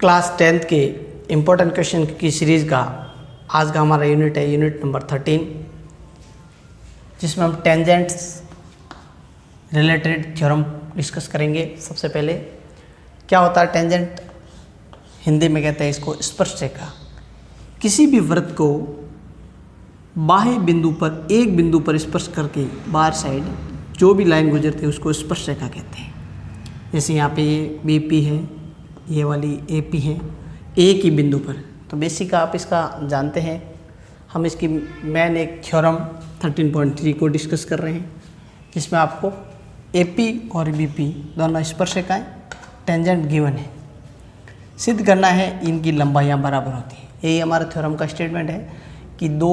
Class 10th के important question की series का आज का हमारा यूनिट है यूनिट नंबर 13, जिसमें हम टेंजेंट्स रिलेटेड थ्योरम डिस्कस करेंगे। सबसे पहले क्या होता है टेंजेंट? हिंदी में कहते हैं इसको स्पर्शरेखा। किसी भी वृत्त को बाह्य बिंदु पर एक बिंदु पर स्पर्श करके बाहर साइड जो भी लाइन गुजरती है उसको स्पर्शरेखा कहते हैं। जैसे यहाँ पे ये बीपी है, ये वाली एपी है, एक ही बिंदु पर। तो बेसिक आप इसका जानते हैं। हम इसकी मेन एक थ्योरम 13.3 को डिस्कस कर रहे हैं, जिसमें आपको एपी और बीपी दोनों स्पर्शरेखाएं टेंजेंट गिवन है, सिद्ध करना है इनकी लंबाइयाँ बराबर होती हैं। यही हमारा थ्योरम का स्टेटमेंट है कि दो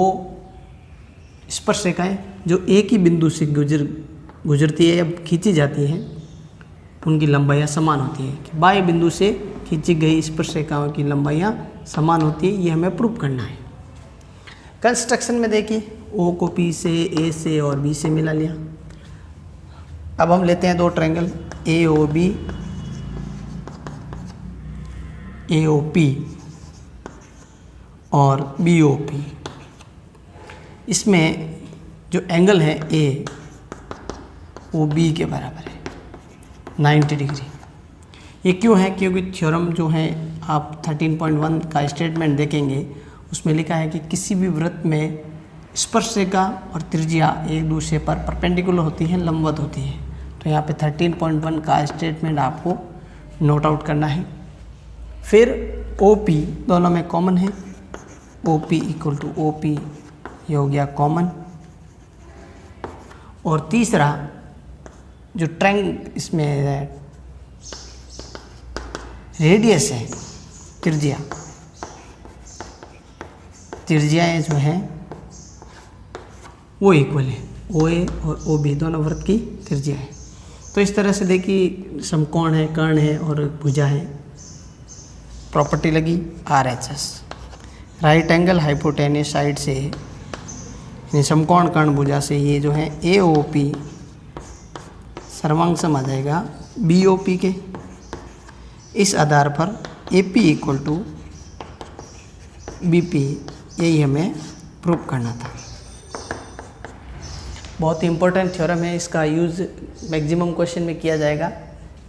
स्पर्शरेखाएं जो एक ही बिंदु से गुजरती है या खींची जाती हैं उनकी लंबाइयाँ समान होती हैं। कि बाह्य बिंदु से खींची गई स्पर्शरेखाओं की लंबाइयाँ समान होती है, ये हमें प्रूव करना है। कंस्ट्रक्शन में देखिए, ओ को पी से, ए से और बी से मिला लिया। अब हम लेते हैं दो triangle A O B, A O P और बी ओ पी। इसमें जो एंगल है ए वो बी के बराबर है 90 डिग्री। ये क्यों है? क्योंकि थ्योरम जो है आप 13.1 का स्टेटमेंट देखेंगे, उसमें लिखा है कि किसी भी वृत्त में स्पर्शरेखा और त्रिज्या एक दूसरे पर परपेंडिकुलर होती हैं, लंबवत होती हैं। तो यहाँ पे 13.1 का स्टेटमेंट आपको नोट आउट करना है। फिर OP दोनों में कॉमन है, OP इक्वल टू OP, ये हो गया कॉमन। और तीसरा जो इसमें रेडियस है, त्रिज्याएँ जो हैं वो इक्वल है, OA और OB दोनों वृत्त की त्रिज्या है। तो इस तरह से देखिए समकोण है, कर्ण है और भुजा है। प्रॉपर्टी लगी RHS, right angle hypotenuse side से समकोण कर्ण भुजा से ये जो है AOP सर्वांग सम आ जाएगा BOP के। इस आधार पर AP इक्वल टू BP, यही हमें प्रूव करना था। बहुत ही इम्पोर्टेंट थ्योरम है, इसका यूज़ मैक्सिमम क्वेश्चन में किया जाएगा,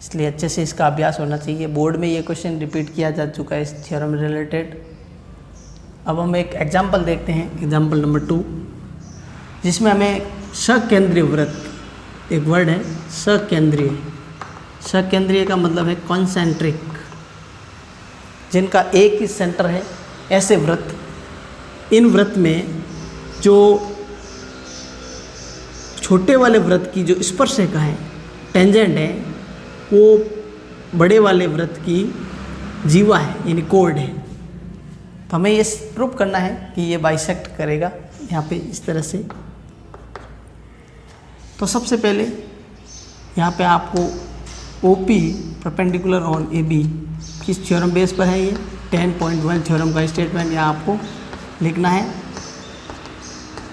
इसलिए अच्छे से इसका अभ्यास होना चाहिए। बोर्ड में ये क्वेश्चन रिपीट किया जा चुका है इस थ्योरम रिलेटेड। अब हम एक एग्जांपल देखते हैं, एग्जांपल नंबर 2, जिसमें हमें सकेंद्रीय वृत्त, एक वर्ड है सकेंद्रीय। सकेंद्रीय का मतलब है कॉन्सेंट्रिक, जिनका एक ही सेंटर है, ऐसे वृत्त। इन वृत्त में जो छोटे वाले वृत्त की जो स्पर्शरेखा है, टेंजेंट है, वो बड़े वाले वृत्त की जीवा है, यानी कोड है। तो हमें ये प्रूव करना है कि ये बाइसेक्ट करेगा यहाँ पे इस तरह से। तो सबसे पहले यहाँ पे आपको OP परपेंडिकुलर ऑन AB किस थ्योरम बेस पर है? ये 10.1 थ्योरम का स्टेटमेंट यहाँ आपको लिखना है।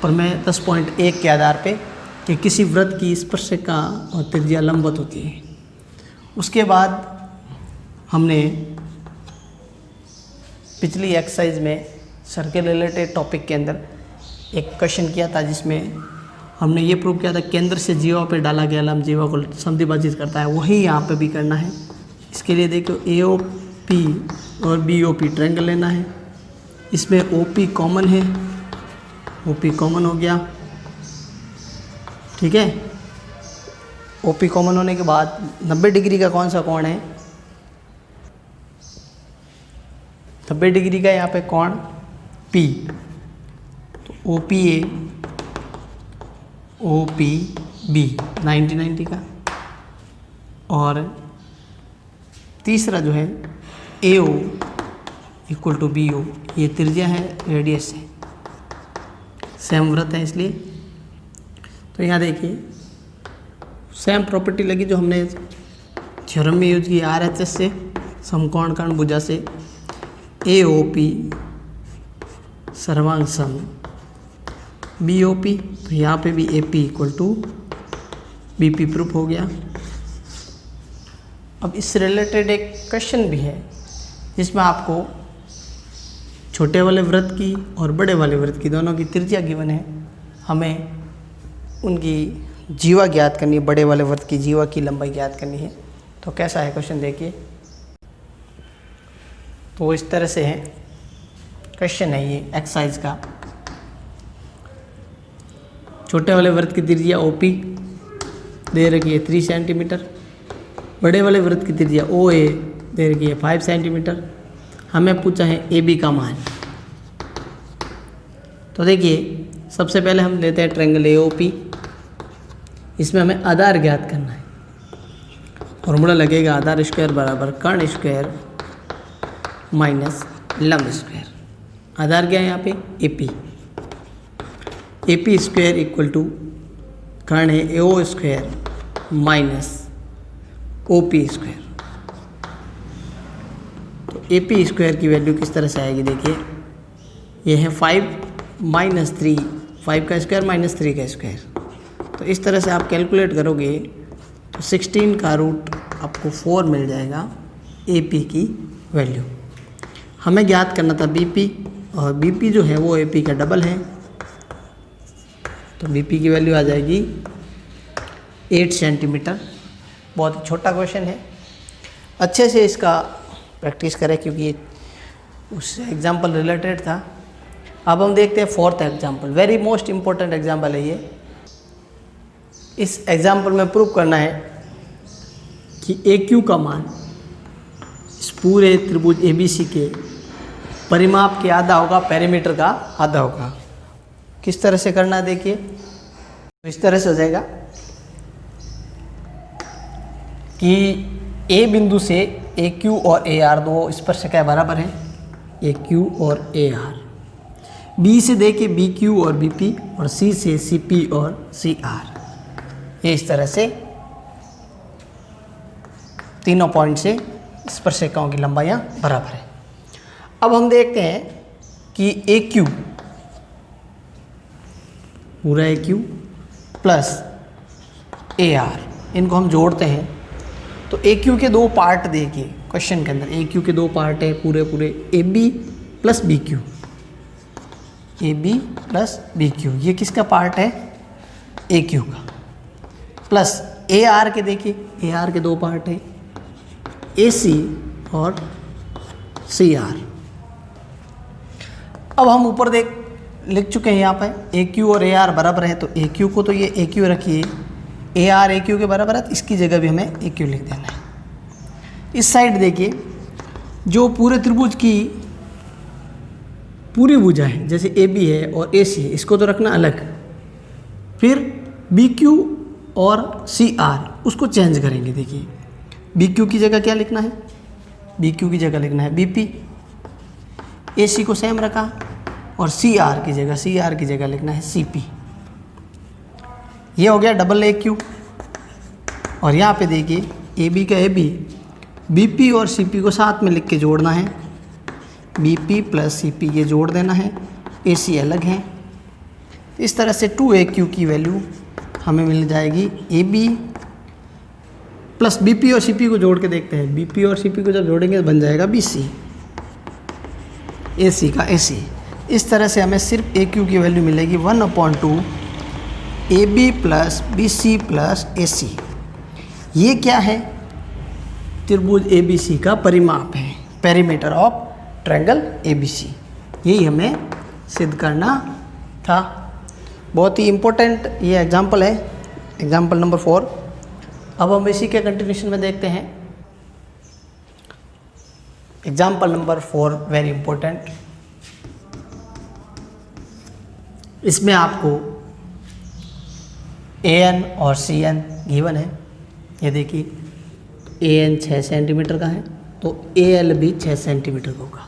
पर मैं 10.1 के आधार पे कि किसी वृत्त की स्पर्शरेखा और त्रिज्या लंबवत होती है। उसके बाद हमने पिछली एक्सरसाइज में सर्कल रिलेटेड टॉपिक के अंदर एक क्वेश्चन किया था, जिसमें हमने ये प्रूव किया था केंद्र से जीवा पे डाला गया लंब जीवा को समद्विभाजित करता है। वही यहाँ पे भी करना है। इसके लिए देखो AOP और BOP ट्रायंगल लेना है। इसमें OP कॉमन है, OP कॉमन हो गया, ठीक है। OP कॉमन होने के बाद 90 डिग्री का कौन सा कोण है? 90 डिग्री का यहाँ पे कोण P, तो OPA OPB 90 का। और तीसरा जो है AO इक्वल टू BO, ये त्रिज्या है, रेडियस है, सेम वृत्त है इसलिए। तो यहाँ देखिए सेम प्रॉपर्टी लगी जो हमने थ्योरम में यूज की RHS से, समकोण कर्ण भुजा से AOP सर्वांग सम BOP। तो यहाँ पे भी AP equal to BP proof हो गया। अब इस रिलेटेड एक क्वेश्चन भी है जिसमें आपको छोटे वाले वृत्त की और बड़े वाले वृत्त की दोनों की त्रिज्या गिवन है। हमें उनकी जीवा ज्ञात करनी है, बड़े वाले वृत्त की जीवा की लंबाई ज्ञात करनी है। तो कैसा है क्वेश्चन देखिए। तो इस तरह से है क्वेश्चन है ये एक्सरसाइज का। छोटे वाले वृत्त की त्रिज्या OP दे रखी है 3 सेंटीमीटर, बड़े वाले वृत्त की त्रिज्या OA दे रखी है 5 सेंटीमीटर। हमें पूछा है AB का मान। तो देखिए सबसे पहले हम लेते हैं ट्रायंगल AOP। इसमें हमें आधार ज्ञात करना है। फॉर्मूला लगेगा आधार स्क्वायर बराबर कर्ण स्क्वायर माइनस लंब स्क्वायर। आधार क्या है यहाँ पे AP। AP square equal to कर्ण है AO square minus OP square. तो AP स्क्वायर की वैल्यू किस तरह से आएगी देखिए। ये है 5 माइनस 3, 5 का स्क्वायर माइनस 3 का स्क्वायर। तो इस तरह से आप कैलकुलेट करोगे तो 16 का रूट आपको 4 मिल जाएगा AP की वैल्यू। हमें ज्ञात करना था BP, और BP जो है वो AP का डबल है। तो BP की वैल्यू आ जाएगी 8 सेंटीमीटर। बहुत ही छोटा क्वेश्चन है, अच्छे से इसका प्रैक्टिस करें क्योंकि ये उस एग्जाम्पल रिलेटेड था। अब हम देखते हैं 4th example. Very most important example है ये। इस एग्जाम्पल में प्रूव करना है कि AQ का मान इस पूरे त्रिभुज ABC के परिमाप के आधा होगा, पेरीमीटर का आधा होगा। किस तरह से करना है देखिए। तो इस तरह से हो जाएगा कि A बिंदु से AQ और AR दो स्पर्शरेखाएं बराबर हैं, AQ और AR। B से देखिए BQ और BP, और C से CP और CR। ये इस तरह से तीनों पॉइंट से स्पर्शरेखाओं की लंबाइयाँ बराबर है। अब हम देखते हैं कि AQ पूरा AQ प्लस AR, इनको हम जोड़ते हैं तो AQ के दो पार्ट देखिए क्वेश्चन के अंदर। AQ के दो पार्ट है पूरे AB plus BQ, AB plus BQ। ये किसका पार्ट है AQ का। प्लस AR के देखिए, AR के दो पार्ट है AC और CR। अब हम ऊपर लिख चुके हैं यहाँ पर AQ और AR बराबर है। तो AQ को तो ये AQ रखिए, AR AQ के बराबर है, तो इसकी जगह भी हमें AQ लिख देना है। इस साइड देखिए जो पूरे त्रिभुज की पूरी भुजा है, जैसे AB है और AC है, इसको तो रखना अलग। फिर BQ और CR उसको चेंज करेंगे। देखिए BQ की जगह क्या लिखना है, BQ की जगह लिखना है BP। AC को सेम रखा और CR की जगह लिखना है CP। ये हो गया डबल AQ। और यहाँ पे देखिए AB का AB, BP और CP को साथ में लिख के जोड़ना है। BP प्लस CP ये जोड़ देना है, AC अलग है। इस तरह से 2AQ की वैल्यू हमें मिल जाएगी। AB प्लस BP और CP को जोड़ के देखते हैं। BP और CP को जब जोड़ेंगे तो बन जाएगा BC, AC का AC। इस तरह से हमें सिर्फ AQ की वैल्यू मिलेगी 1/2 AB plus BC plus AC। ये क्या है, त्रिभुज ABC का परिमाप है, पेरीमीटर ऑफ ट्रायंगल ABC। यही हमें सिद्ध करना था। बहुत ही इम्पोर्टेंट ये एग्जाम्पल है, एग्जाम्पल नंबर 4। अब हम इसी के कंटिन्यूशन में देखते हैं एग्जाम्पल नंबर 4, वेरी इंपॉर्टेंट। इसमें आपको AN और CN गिवन है। ये देखिए AN 6 सेंटीमीटर का है तो AL भी 6 सेंटीमीटर का होगा।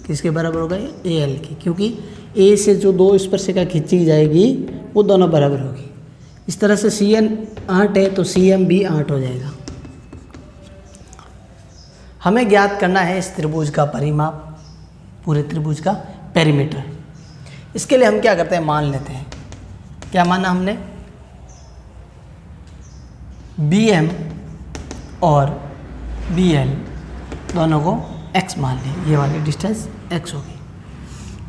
किसके बराबर होगा ये, AL की, क्योंकि A से जो दो स्पर्शिका खींची जाएगी वो दोनों बराबर होगी। इस तरह से CN 8 है तो CM भी 8 हो जाएगा। हमें ज्ञात करना है इस त्रिभुज का परिमाप, पूरे त्रिभुज का पेरीमीटर। इसके लिए हम क्या करते हैं, मान लेते हैं। क्या माना हमने, BM और BL दोनों को x मान लें, ये वाली डिस्टेंस x होगी।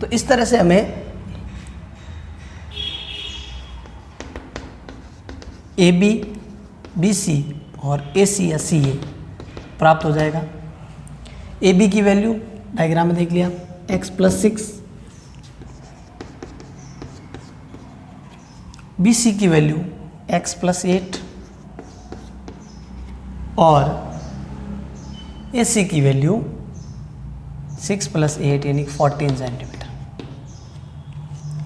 तो इस तरह से हमें AB, BC और AC या CA प्राप्त हो जाएगा। AB की वैल्यू डायग्राम में देख लिया आप, x + 6, BC की वैल्यू x + 8 और AC की वैल्यू 6 + 8 यानी 14 सेंटीमीटर।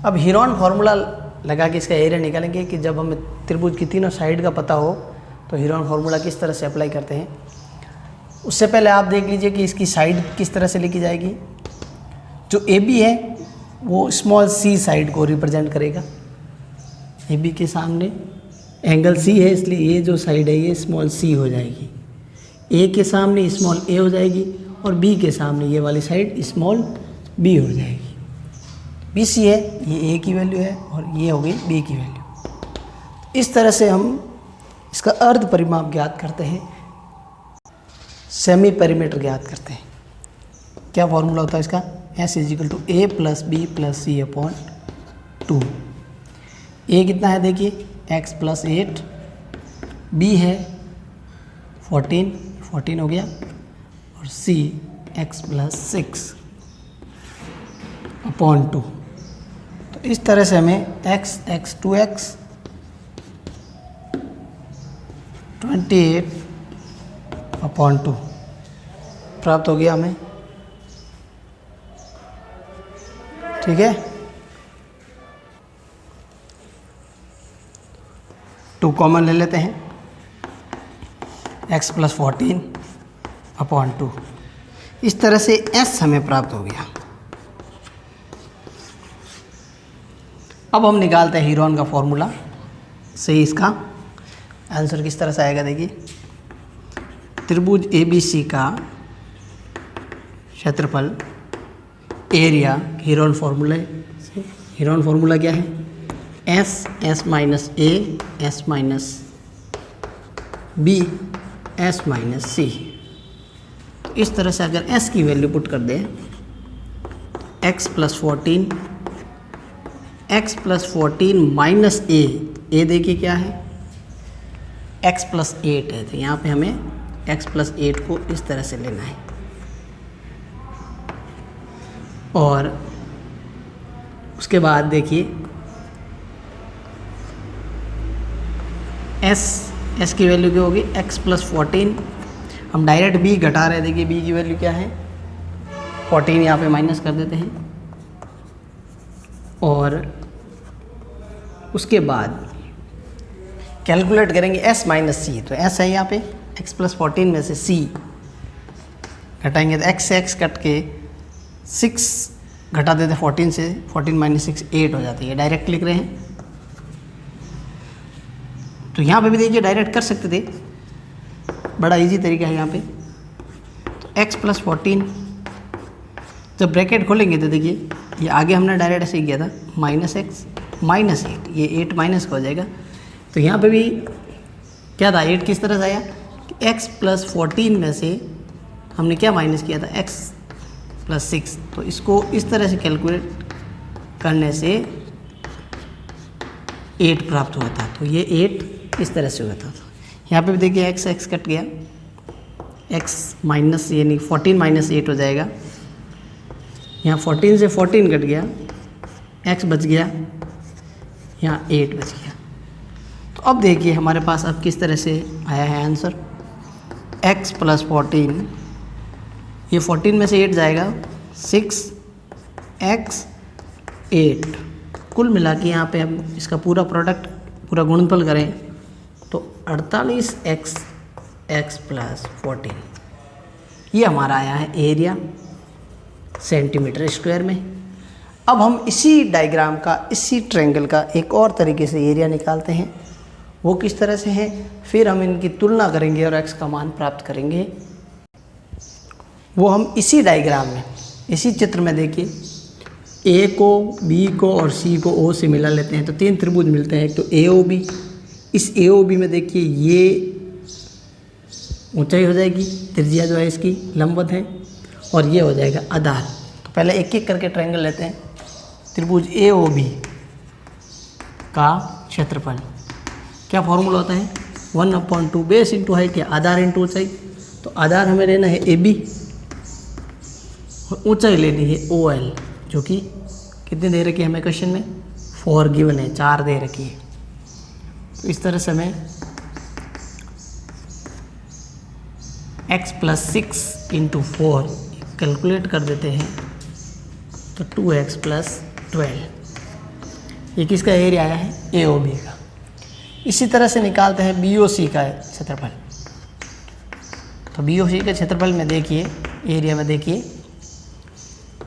अब हीरोन फार्मूला लगा के इसका एरिया निकालेंगे कि जब हमें त्रिभुज की तीनों साइड का पता हो तो हीरोन फार्मूला किस तरह से अप्लाई करते हैं। उससे पहले आप देख लीजिए कि इसकी साइड किस तरह से लिखी जाएगी। जो AB है वो स्मॉल c साइड को रिप्रेजेंट करेगा। AB के सामने एंगल C है, इसलिए ये जो साइड है ये स्मॉल c हो जाएगी। A के सामने स्मॉल a हो जाएगी और B के सामने ये वाली साइड स्मॉल b हो जाएगी। BC है, ये A की वैल्यू है और ये हो गई B की वैल्यू। इस तरह से हम इसका अर्ध परिमाप ज्ञात करते हैं, सेमी पेरीमीटर ज्ञात करते हैं। क्या फॉर्मूला होता है इसका? S = A + B + C/2। A कितना है देखिए, x + 8, B है 14 हो गया और C x + 6/2। तो इस तरह से हमें x 2x 28/2 प्राप्त हो गया हमें। ठीक है, 2 कॉमन ले लेते हैं, x + 14/2। इस तरह से s हमें प्राप्त हो गया। अब हम निकालते हैं हीरोन का फॉर्मूला से इसका आंसर किस तरह से आएगा। देखिए, त्रिभुज ABC का क्षेत्रफल एरिया हीरोन फार्मूला से, हीरोन फार्मूला क्या है? S - A S - B S - C। तो इस तरह से अगर S की वैल्यू पुट कर दें, x + 14 - A देखिए क्या है, x + 8 है। तो यहाँ पे हमें x + 8 को इस तरह से लेना है और उसके बाद देखिए s की वैल्यू क्या होगी, x + 14। हम डायरेक्ट b घटा रहे हैं, देखिए b की वैल्यू क्या है 14, यहाँ पे माइनस कर देते हैं और उसके बाद कैलकुलेट करेंगे s - c। तो s है यहाँ पे, x + 14 में से c घटाएंगे तो x से x कट के 6 घटा देते, 14 से 14 - 6 8 हो जाती है। डायरेक्ट लिख रहे हैं, तो यहाँ पे भी देखिए डायरेक्ट कर सकते थे, बड़ा इजी तरीका है यहाँ पे। तो x + 14 जब ब्रैकेट खोलेंगे तो देखिए ये आगे हमने डायरेक्ट ऐसे ही किया था, -x - 8, ये 8 माइनस का हो जाएगा। तो यहाँ पे भी क्या था, 8 किस तरह से आया, x + 14 में से हमने क्या माइनस किया था, x + 6। तो इसको इस तरह से कैलकुलेट करने से 8 प्राप्त हुआ था। तो ये 8 इस तरह से हुआ था। यहाँ पे भी देखिए x कट गया, x माइनस यानी 14 - 8 हो जाएगा। यहाँ 14 से 14 कट गया, x बच गया, यहाँ 8 बच गया। तो अब देखिए हमारे पास अब किस तरह से आया है आंसर, x + 14, ये 14 में से 8 जाएगा, 6x 8, कुल मिला के यहाँ पे हम इसका पूरा प्रोडक्ट, पूरा गुणनफल करें तो 48x + 14, ये हमारा आया है एरिया सेंटीमीटर स्क्वायर में। अब हम इसी डायग्राम का, इसी ट्रायंगल का एक और तरीके से एरिया निकालते हैं। वो किस तरह से है, फिर हम इनकी तुलना करेंगे और x का मान प्राप्त करेंगे। वो हम इसी डायग्राम में, इसी चित्र में देखिए, A को, B को और C को O से मिला लेते हैं तो 3 त्रिभुज मिलते हैं। एक तो AOB, इस AOB में देखिए ये ऊंचाई हो जाएगी, त्रिज्या जो है इसकी लंबवत है, और ये हो जाएगा आधार। तो पहले एक एक करके ट्रायंगल लेते हैं। त्रिभुज AOB का क्षेत्रफल, क्या फॉर्मूला होता है, 1/2 बेस इंटू हाइट या आधार इंटू ऊंचाई। तो आधार हमें लेना है AB और ऊंचाई लेनी है OL, जो कि कितने दे रखी है हमें क्वेश्चन में, 4 गिवन है, 4 दे रखी है। तो इस तरह से हमें x + 6 × 4 कैलकुलेट कर देते हैं तो 2x + 12, ये किसका एरिया आया है, AOB का। इसी तरह से निकालते हैं BOC का क्षेत्रफल। तो BOC के क्षेत्रफल में देखिए, एरिया में देखिए,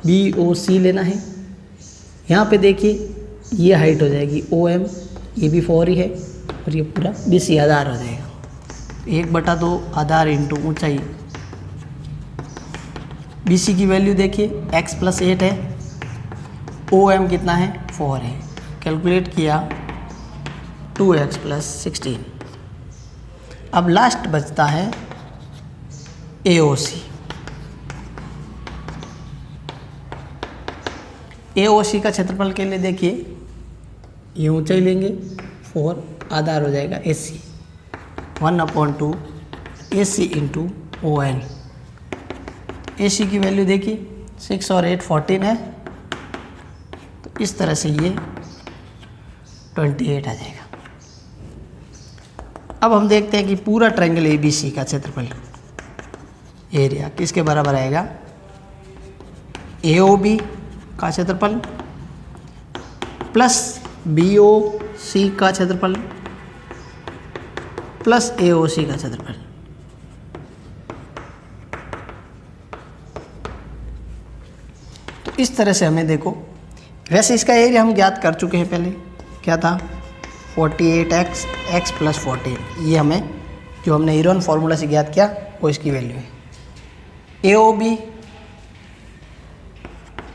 BOC लेना है। यहाँ पे देखिए ये हाइट हो जाएगी OM, ये भी 4 ही है, और ये पूरा BC आधार हो जाएगा। 1/2 आधार इंटू ऊंचाई। BC की वैल्यू देखिए x + 8 है, OM कितना है, 4 है। कैलकुलेट किया 2x + 16। अब लास्ट बचता है AOC। AOC का क्षेत्रफल के लिए देखिए, ये ऊंचाई लेंगे 4, आधार हो जाएगा AC, 1/2 AC × OL। AC की वैल्यू देखिए 6 और 8 14 है, तो इस तरह से ये 28 आ जाएगा। अब हम देखते हैं कि पूरा ट्रायंगल ABC का क्षेत्रफल, एरिया किसके बराबर आएगा, AOB का क्षेत्रफल प्लस BOC का क्षेत्रफल प्लस AOC का क्षेत्रफल। तो इस तरह से हमें देखो, वैसे इसका एरिया हम ज्ञात कर चुके हैं पहले, क्या था, 48x x + 14, ये हमें जो हमने हीरोन फार्मूला से ज्ञात किया वो इसकी वैल्यू है। AOB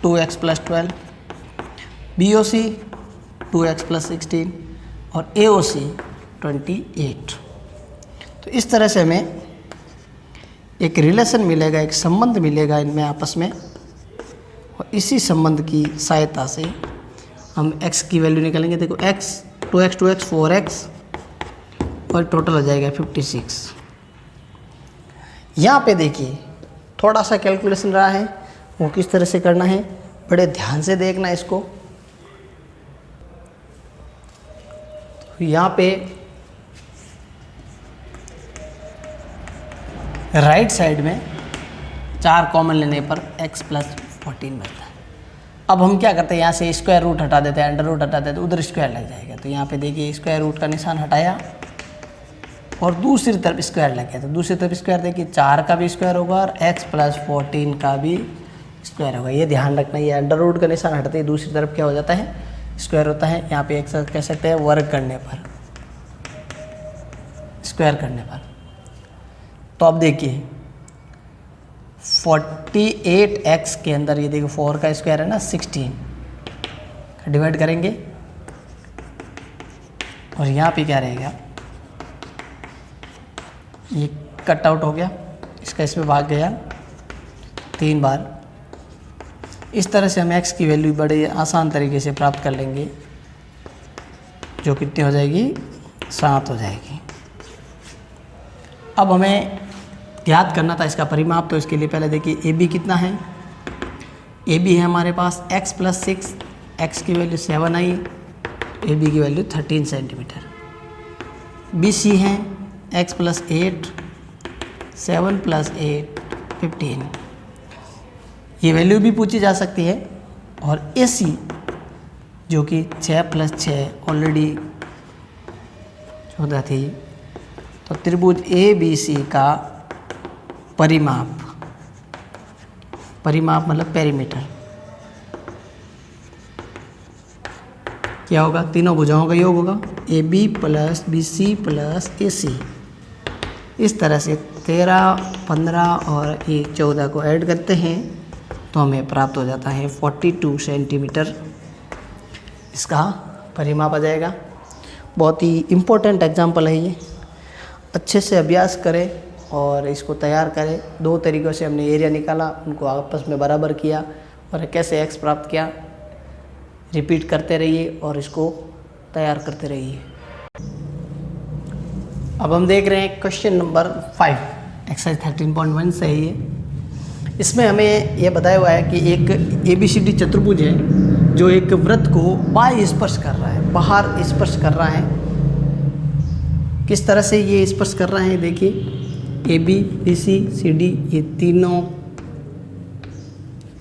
2x + 12, BOC 2x + 16 और AOC 28। तो इस तरह से हमें एक रिलेशन मिलेगा, एक संबंध मिलेगा इनमें आपस में, और इसी संबंध की सहायता से हम x की वैल्यू निकालेंगे। देखो x 2x 2x 4x और टोटल हो जाएगा 56। यहाँ पे देखिए थोड़ा सा कैलकुलेशन रहा है, वो किस तरह से करना है, बड़े ध्यान से देखना इसको। तो यहाँ पे राइट साइड में 4 कॉमन लेने पर x + 14 बनता है। अब हम क्या करते हैं, यहाँ से स्क्वायर रूट हटा देते हैं, अंडर रूट हटा देते हैं, तो उधर स्क्वायर लग जाएगा। तो यहाँ पे देखिए स्क्वायर रूट का निशान हटाया और दूसरी तरफ स्क्वायर लग गया। तो दूसरी तरफ स्क्वायर देखिए 4 का भी स्क्वायर होगा और x + 14 का भी स्क्वायर होगा। ये ध्यान रखना, ये अंडर रूट का निशान हटते ही दूसरी तरफ क्या हो जाता है, स्क्वायर होता है। यहाँ पे एक कह सकते हैं वर्ग करने पर, स्क्वायर करने पर। तो अब देखिए 48x के अंदर ये देखो 4 का स्क्वायर है ना, 16 डिवाइड करेंगे और यहाँ पे क्या रहेगा, ये कट आउट हो गया, इसका इसमें भाग गया 3 बार। इस तरह से हम x की वैल्यू बड़े आसान तरीके से प्राप्त कर लेंगे, जो कितनी हो जाएगी, 7 हो जाएगी। अब हमें ज्ञात करना था इसका परिमाप, तो इसके लिए पहले देखिए AB कितना है, AB है हमारे पास x + 6, x की वैल्यू 7 आई, AB की वैल्यू 13 सेंटीमीटर। BC है x + 8, 7 + 8 15, ये वैल्यू भी पूछी जा सकती है। और AC जो कि 6 + 6 ऑलरेडी 14 थी। तो त्रिभुज ABC का परिमाप, परिमाप मतलब पेरीमीटर क्या होगा, तीनों भुजाओं का योग होगा, AB + BC + AC। इस तरह से 13, 15 और 14 को ऐड करते हैं तो हमें प्राप्त हो जाता है 42 सेंटीमीटर, इसका परिमाप आ जाएगा। बहुत ही इम्पोर्टेंट एग्जाम्पल है ये, अच्छे से अभ्यास करें और इसको तैयार करें। दो तरीक़ों से हमने एरिया निकाला, उनको आपस में बराबर किया और कैसे एक्स प्राप्त किया। रिपीट करते रहिए और इसको तैयार करते रहिए। अब हम देख रहे हैं क्वेश्चन नंबर 5, एक्सरसाइज 13.1 से है ये। इसमें हमें यह बताया हुआ है कि एक ABCD चतुर्भुज है जो एक वृत्त को बाह्य स्पर्श कर रहा है, बाहर स्पर्श कर रहा है। किस तरह से ये स्पर्श कर रहा है देखिए, AB BC CD ये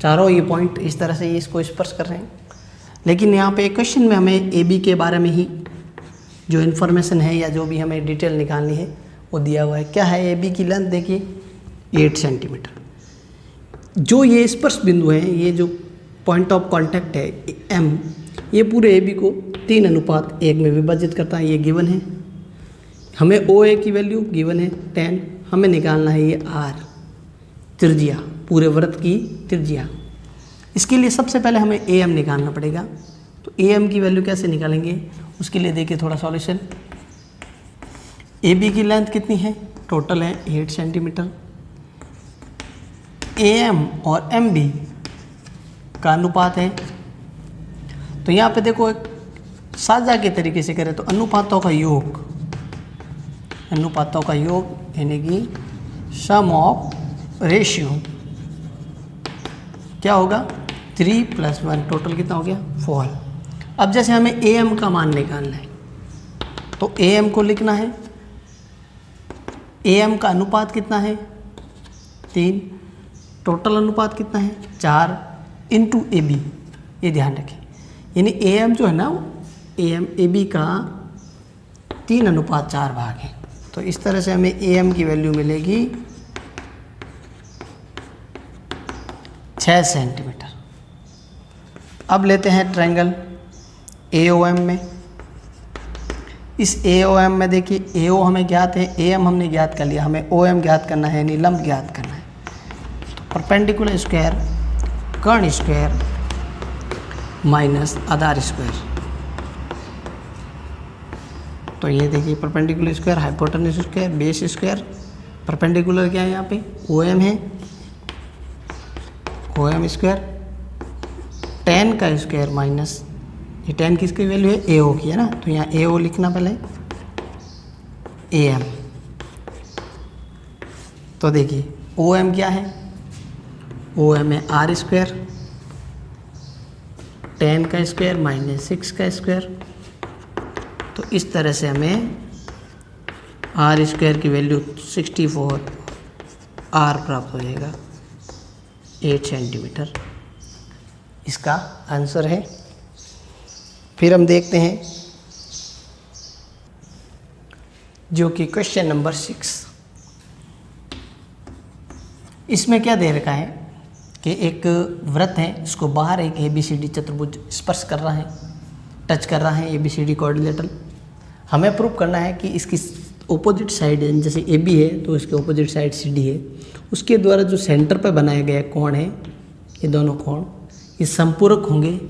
चारों ये पॉइंट इस तरह से ये इसको स्पर्श कर रहे हैं। लेकिन यहाँ पे क्वेश्चन में हमें AB के बारे में ही जो इन्फॉर्मेशन है या जो भी हमें डिटेल निकालनी है वो दिया हुआ है। क्या है AB की लेंथ देखिए 8 सेंटीमीटर। जो ये स्पर्श बिंदु है, ये जो पॉइंट ऑफ कांटेक्ट है M, ये पूरे AB को 3:1 में विभाजित करता है। ये गिवन है। हमें OA की वैल्यू गिवन है 10। हमें निकालना है ये R, त्रिज्या, पूरे वृत्त की त्रिज्या। इसके लिए सबसे पहले हमें AM निकालना पड़ेगा। तो AM की वैल्यू कैसे निकालेंगे, उसके लिए देखिए थोड़ा सॉल्यूशन। AB की लेंथ कितनी है, टोटल है 8 सेंटीमीटर। AM और MB का अनुपात है। तो यहाँ पे देखो एक साझा के तरीके से करें तो अनुपातों का योग यानी कि सम ऑफ रेशियो क्या होगा 3 + 1, टोटल कितना हो गया 4। अब जैसे हमें AM का मान निकालना है तो AM को लिखना है, AM का अनुपात कितना है 3, टोटल अनुपात कितना है 4 इंटू AB, ये ध्यान रखें। यानी AM जो है ना AM AB का 3:4 भाग है। तो इस तरह से हमें AM की वैल्यू मिलेगी 6 सेंटीमीटर। अब लेते हैं ट्रायंगल AOM में। इस AOM में देखिए AO हमें ज्ञात है, AM हमने ज्ञात कर लिया, हमें OM ज्ञात करना है यानी लंब ज्ञात करना है। तो परपेंडिकुलर स्क्वायर कर्ण स्क्वायर माइनस आधार स्क्वायर। तो ये देखिए perpendicular square, hypotenuse square, base square. Perpendicular क्या है यहाँ पे OM है, OM स्क्वायर, tan का स्क्वायर माइनस ये tan किसकी वैल्यू है AO की है ना, तो यहाँ AO लिखना पहले AM। तो देखिए OM क्या है, OM है R स्क्वायर, tan का स्क्वायर माइनस 6 का स्क्वायर। तो इस तरह से हमें R स्क्वायर की वैल्यू 64 R प्राप्त हो जाएगा 8 सेंटीमीटर। इसका आंसर है। फिर हम देखते हैं जो कि क्वेश्चन नंबर 6। इसमें क्या दे रखा है कि एक वृत्त है, इसको बाहर एक ABCD चतुर्भुज स्पर्श कर रहा है, टच कर रहा है ABCD कोऑर्डिनेटर। हमें प्रूव करना है कि इसकी ओपोजिट साइड है, जैसे AB है तो इसके ओपोजिट साइड CD है, उसके द्वारा जो सेंटर पर बनाया गया कोण है, ये दोनों कोण ये संपूरक होंगे,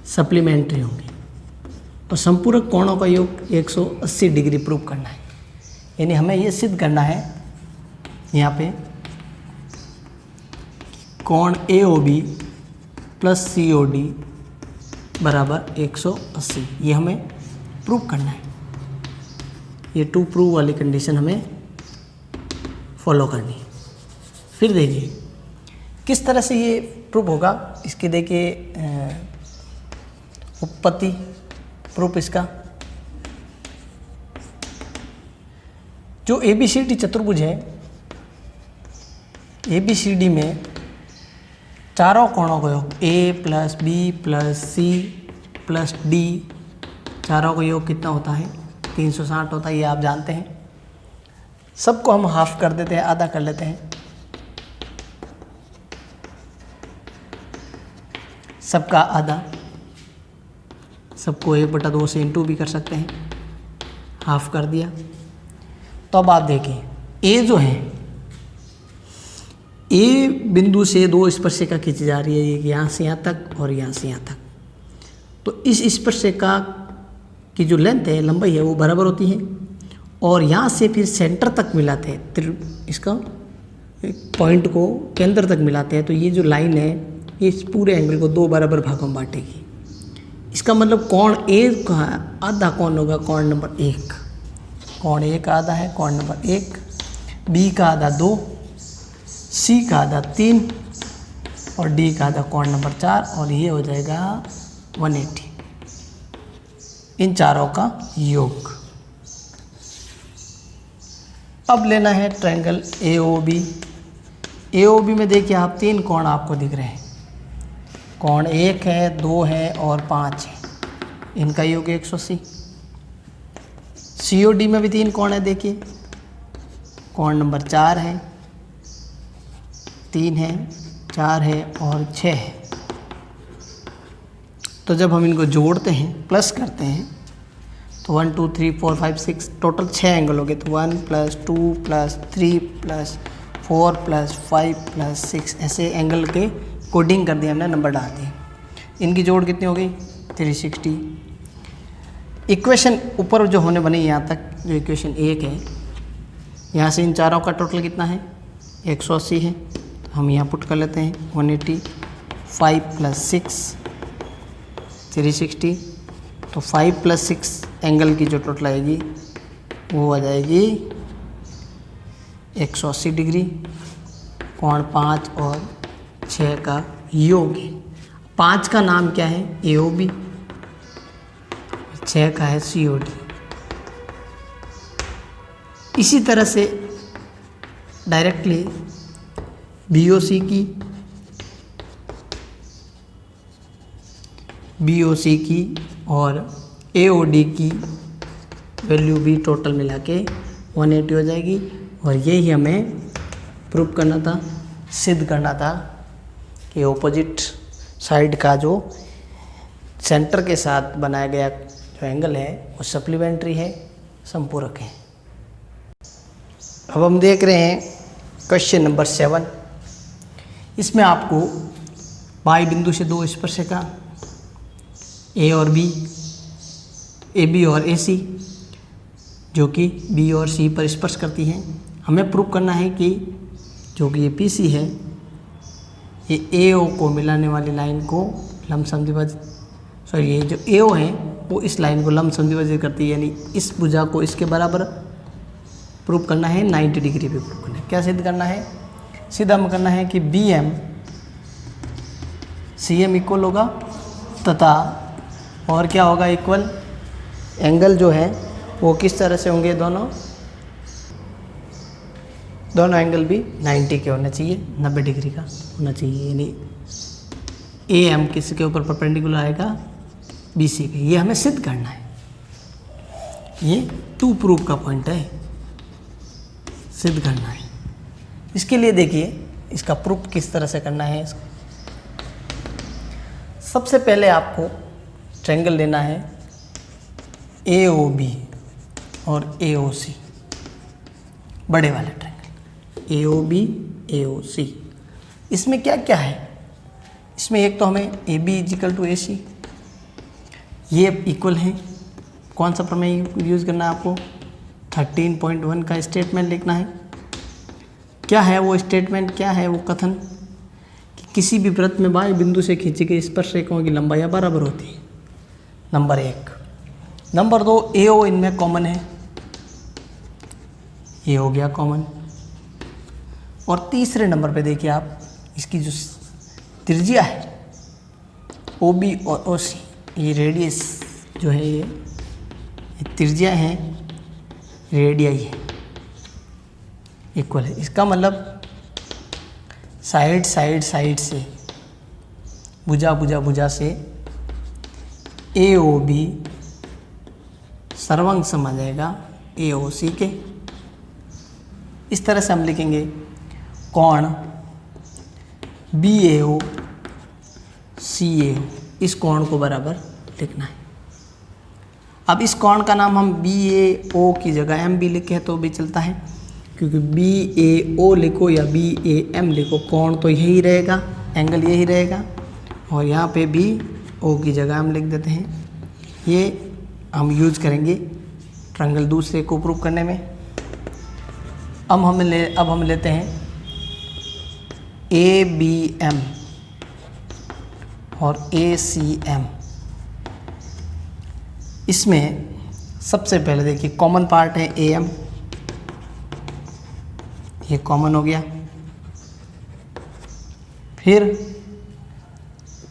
सप्लीमेंट्री होंगे। तो संपूरक कोणों का योग 180 डिग्री प्रूव करना है। यानी हमें ये सिद्ध करना है यहाँ पे कोण AOB प्लस COD बराबर 180, ये हमें प्रूव करना है। ये टू प्रूव वाली कंडीशन हमें फॉलो करनी है। फिर देखिए किस तरह से ये प्रूफ होगा, इसकी देखिए उत्पत्ति प्रूफ। इसका जो ABCD चतुर्भुज है, ABCD में चारों कोणों का योग A + B + C + D, चारों का योग कितना होता है 360 होता है, ये आप जानते हैं। सबको हम हाफ कर देते हैं, आधा कर लेते हैं। सबका आधा, सबको 1/2 से इंटू भी कर सकते हैं, हाफ कर दिया। तो अब आप देखें A जो है, A बिंदु से 2 स्पर्शिका खींची जा रही है, ये यहाँ से यहाँ तक और यहाँ से यहाँ तक। तो इस स्पर्शिका की जो लेंथ है, लंबाई है, वो बराबर होती है। और यहाँ से फिर सेंटर तक मिलाते हैं, इसका पॉइंट को केंद्र तक मिलाते हैं, तो ये जो लाइन है ये इस पूरे एंगल को 2 बराबर भागों में बांटेगी। इसका मतलब कोण ए का आधा कोण होगा कोण नंबर 1, कोण ए का आधा है कोण नंबर 1, बी का आधा 2, सी का आधा 3 और डी का आधा कोण नंबर 4, और ये हो जाएगा 180, इन चारों का योग। अब लेना है ट्रायंगल AOB। AOB में देखिए आप 3 कोण आपको दिख रहे हैं, कोण 1 है, 2 है और 5 है, इनका योग 180। COD में भी 3 कोण है, देखिए कोण नंबर 4 है, 3 है, 4 है और 6 है। तो जब हम इनको जोड़ते हैं, प्लस करते हैं, तो 1 2 3 4 5 6 टोटल 6 एंगल हो गए। तो 1 + 2 + 3 + 4 + 5 + 6 ऐसे एंगल के कोडिंग कर दिया हमने, नंबर डाल दिए। इनकी जोड़ कितनी हो गई? 360। इक्वेशन ऊपर जो होने बनी यहाँ तक, जो इक्वेशन 1 है, यहाँ से इन चारों का टोटल कितना है? 180 है। तो हम यहाँ पुट कर लेते हैं 180, 5 + 6 360। तो 5 + 6 एंगल की जो टोटल आएगी वो आ जाएगी 180 डिग्री। कोण 5 और 6 का योग है। 5 का नाम क्या है? AOB, 6 का है COD। इसी तरह से डायरेक्टली BOC की और AOD की वैल्यू भी टोटल मिला के 180 हो जाएगी। और यही हमें प्रूव करना था, सिद्ध करना था कि ऑपोजिट साइड का जो सेंटर के साथ बनाया गया जो एंगल है वो सप्लीमेंट्री है, संपूरक है। अब हम देख रहे हैं क्वेश्चन नंबर 7। इसमें आपको बाई बिंदु से 2 स्पर्शिका A और B, AB और AC, जो कि B और C पर स्पर्श करती हैं। हमें प्रूव करना है कि जो कि ये PC है, ये AO को मिलाने वाली लाइन को लमसम द्विभाजित, ये जो AO है वो इस लाइन को लमसम द्विभाजित करती है, यानी इस भुजा को इसके बराबर प्रूव करना है, 90 डिग्री पे प्रूव करना है। क्या सिद्ध करना है? सीधा हम करना है कि BM CM इक्वल होगा, तथा और क्या होगा इक्वल, एंगल जो है वो किस तरह से होंगे, दोनों एंगल भी 90 के होने चाहिए, 90 डिग्री का होना चाहिए। यानी AM किसके ऊपर परपेंडिकुलर आएगा? BC पे। ये हमें सिद्ध करना है, ये 2 प्रूफ का पॉइंट है, सिद्ध करना है। इसके लिए देखिए इसका प्रूफ किस तरह से करना है। सबसे पहले आपको ट्रायंगल लेना है AOB और AOC, बड़े वाले ट्रायंगल AOB AOC। इसमें क्या क्या है? इसमें एक तो हमें AB = AC, ये इक्वल है। कौन सा प्रमेय यूज़ करना है आपको? 13.1 का स्टेटमेंट लिखना है। क्या है वो स्टेटमेंट, क्या है वो कथन? कि किसी भी वृत्त में बाएं बिंदु से खींची गई स्पर्श रेखाओं की लंबाई बराबर होती है, नंबर 1। नंबर 2, AO इनमें कॉमन है, ये हो गया कॉमन। और तीसरे नंबर पे देखिए आप, इसकी जो त्रिज्या है OB और OC, ये रेडियस जो है ये त्रिज्या है, रेडियाई है, इक्वल है। इसका मतलब साइड से, भुजा से AOB सर्वांग सम आ जाएगा AOC के। इस तरह से हम लिखेंगे कोण BAO CAO, इस कोण को बराबर लिखना है। अब इस कोण का नाम हम BAO की जगह MB लिखे तो भी चलता है, क्योंकि BAO लिखो या BAM लिखो, कोण तो यही रहेगा, एंगल यही रहेगा। और यहाँ पे BO की जगह हम लिख देते हैं। ये हम यूज करेंगे ट्रायंगल दूसरे को प्रूव करने में। अब हम लेते हैं ABM और ACM। इसमें सबसे पहले देखिए कॉमन पार्ट है AM, ये कॉमन हो गया। फिर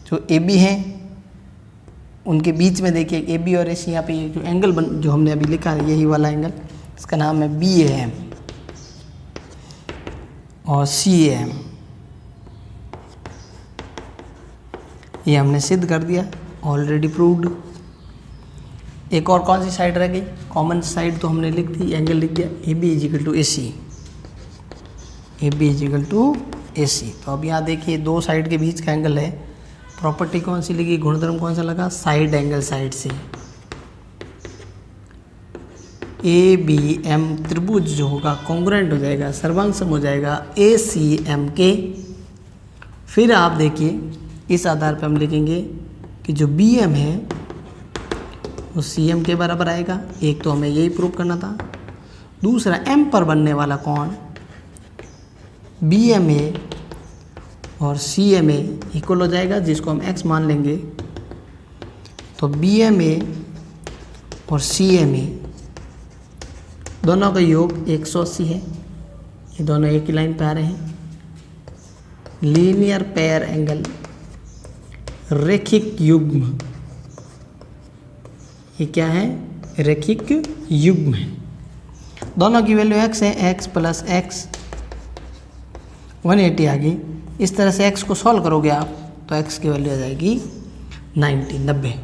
जो AB है उनके बीच में देखिए AB और AC, यहाँ पे ये जो एंगल जो हमने अभी लिखा है यही वाला एंगल, इसका नाम है BAM और CAM। ये हमने सिद्ध कर दिया, ऑलरेडी प्रूव्ड। एक और कौन सी साइड रह गई? कॉमन साइड तो हमने लिख दी, एंगल लिख दिया AB equal to AC, AB equal to AC। तो अब यहाँ देखिए दो साइड के बीच का एंगल है, प्रॉपर्टी कौन सी लगी, गुणधर्म कौन सा लगा? साइड एंगल साइड से। ABM त्रिभुज जो होगा कॉन्ग्रुएंट हो जाएगा, सर्वांग हो जाएगा ACM के। फिर आप देखिए इस आधार पर हम लिखेंगे कि जो BM है वो CM के बराबर आएगा। एक तो हमें यही प्रूव करना था। दूसरा M पर बनने वाला कोण BMA और CMA इक्वल हो जाएगा, जिसको हम x मान लेंगे। तो BMA और CMA दोनों का योग 180 है। ये दोनों एक ही लाइन पे आ रहे हैं। लीनियर पेयर एंगल, रैखिक युग्म, ये क्या है? रैखिक युग्म है। दोनों की वैल्यू x है, x प्लस x 180 आ गई। इस तरह से x को सॉल्व करोगे आप तो x की वैल्यू आ जाएगी 90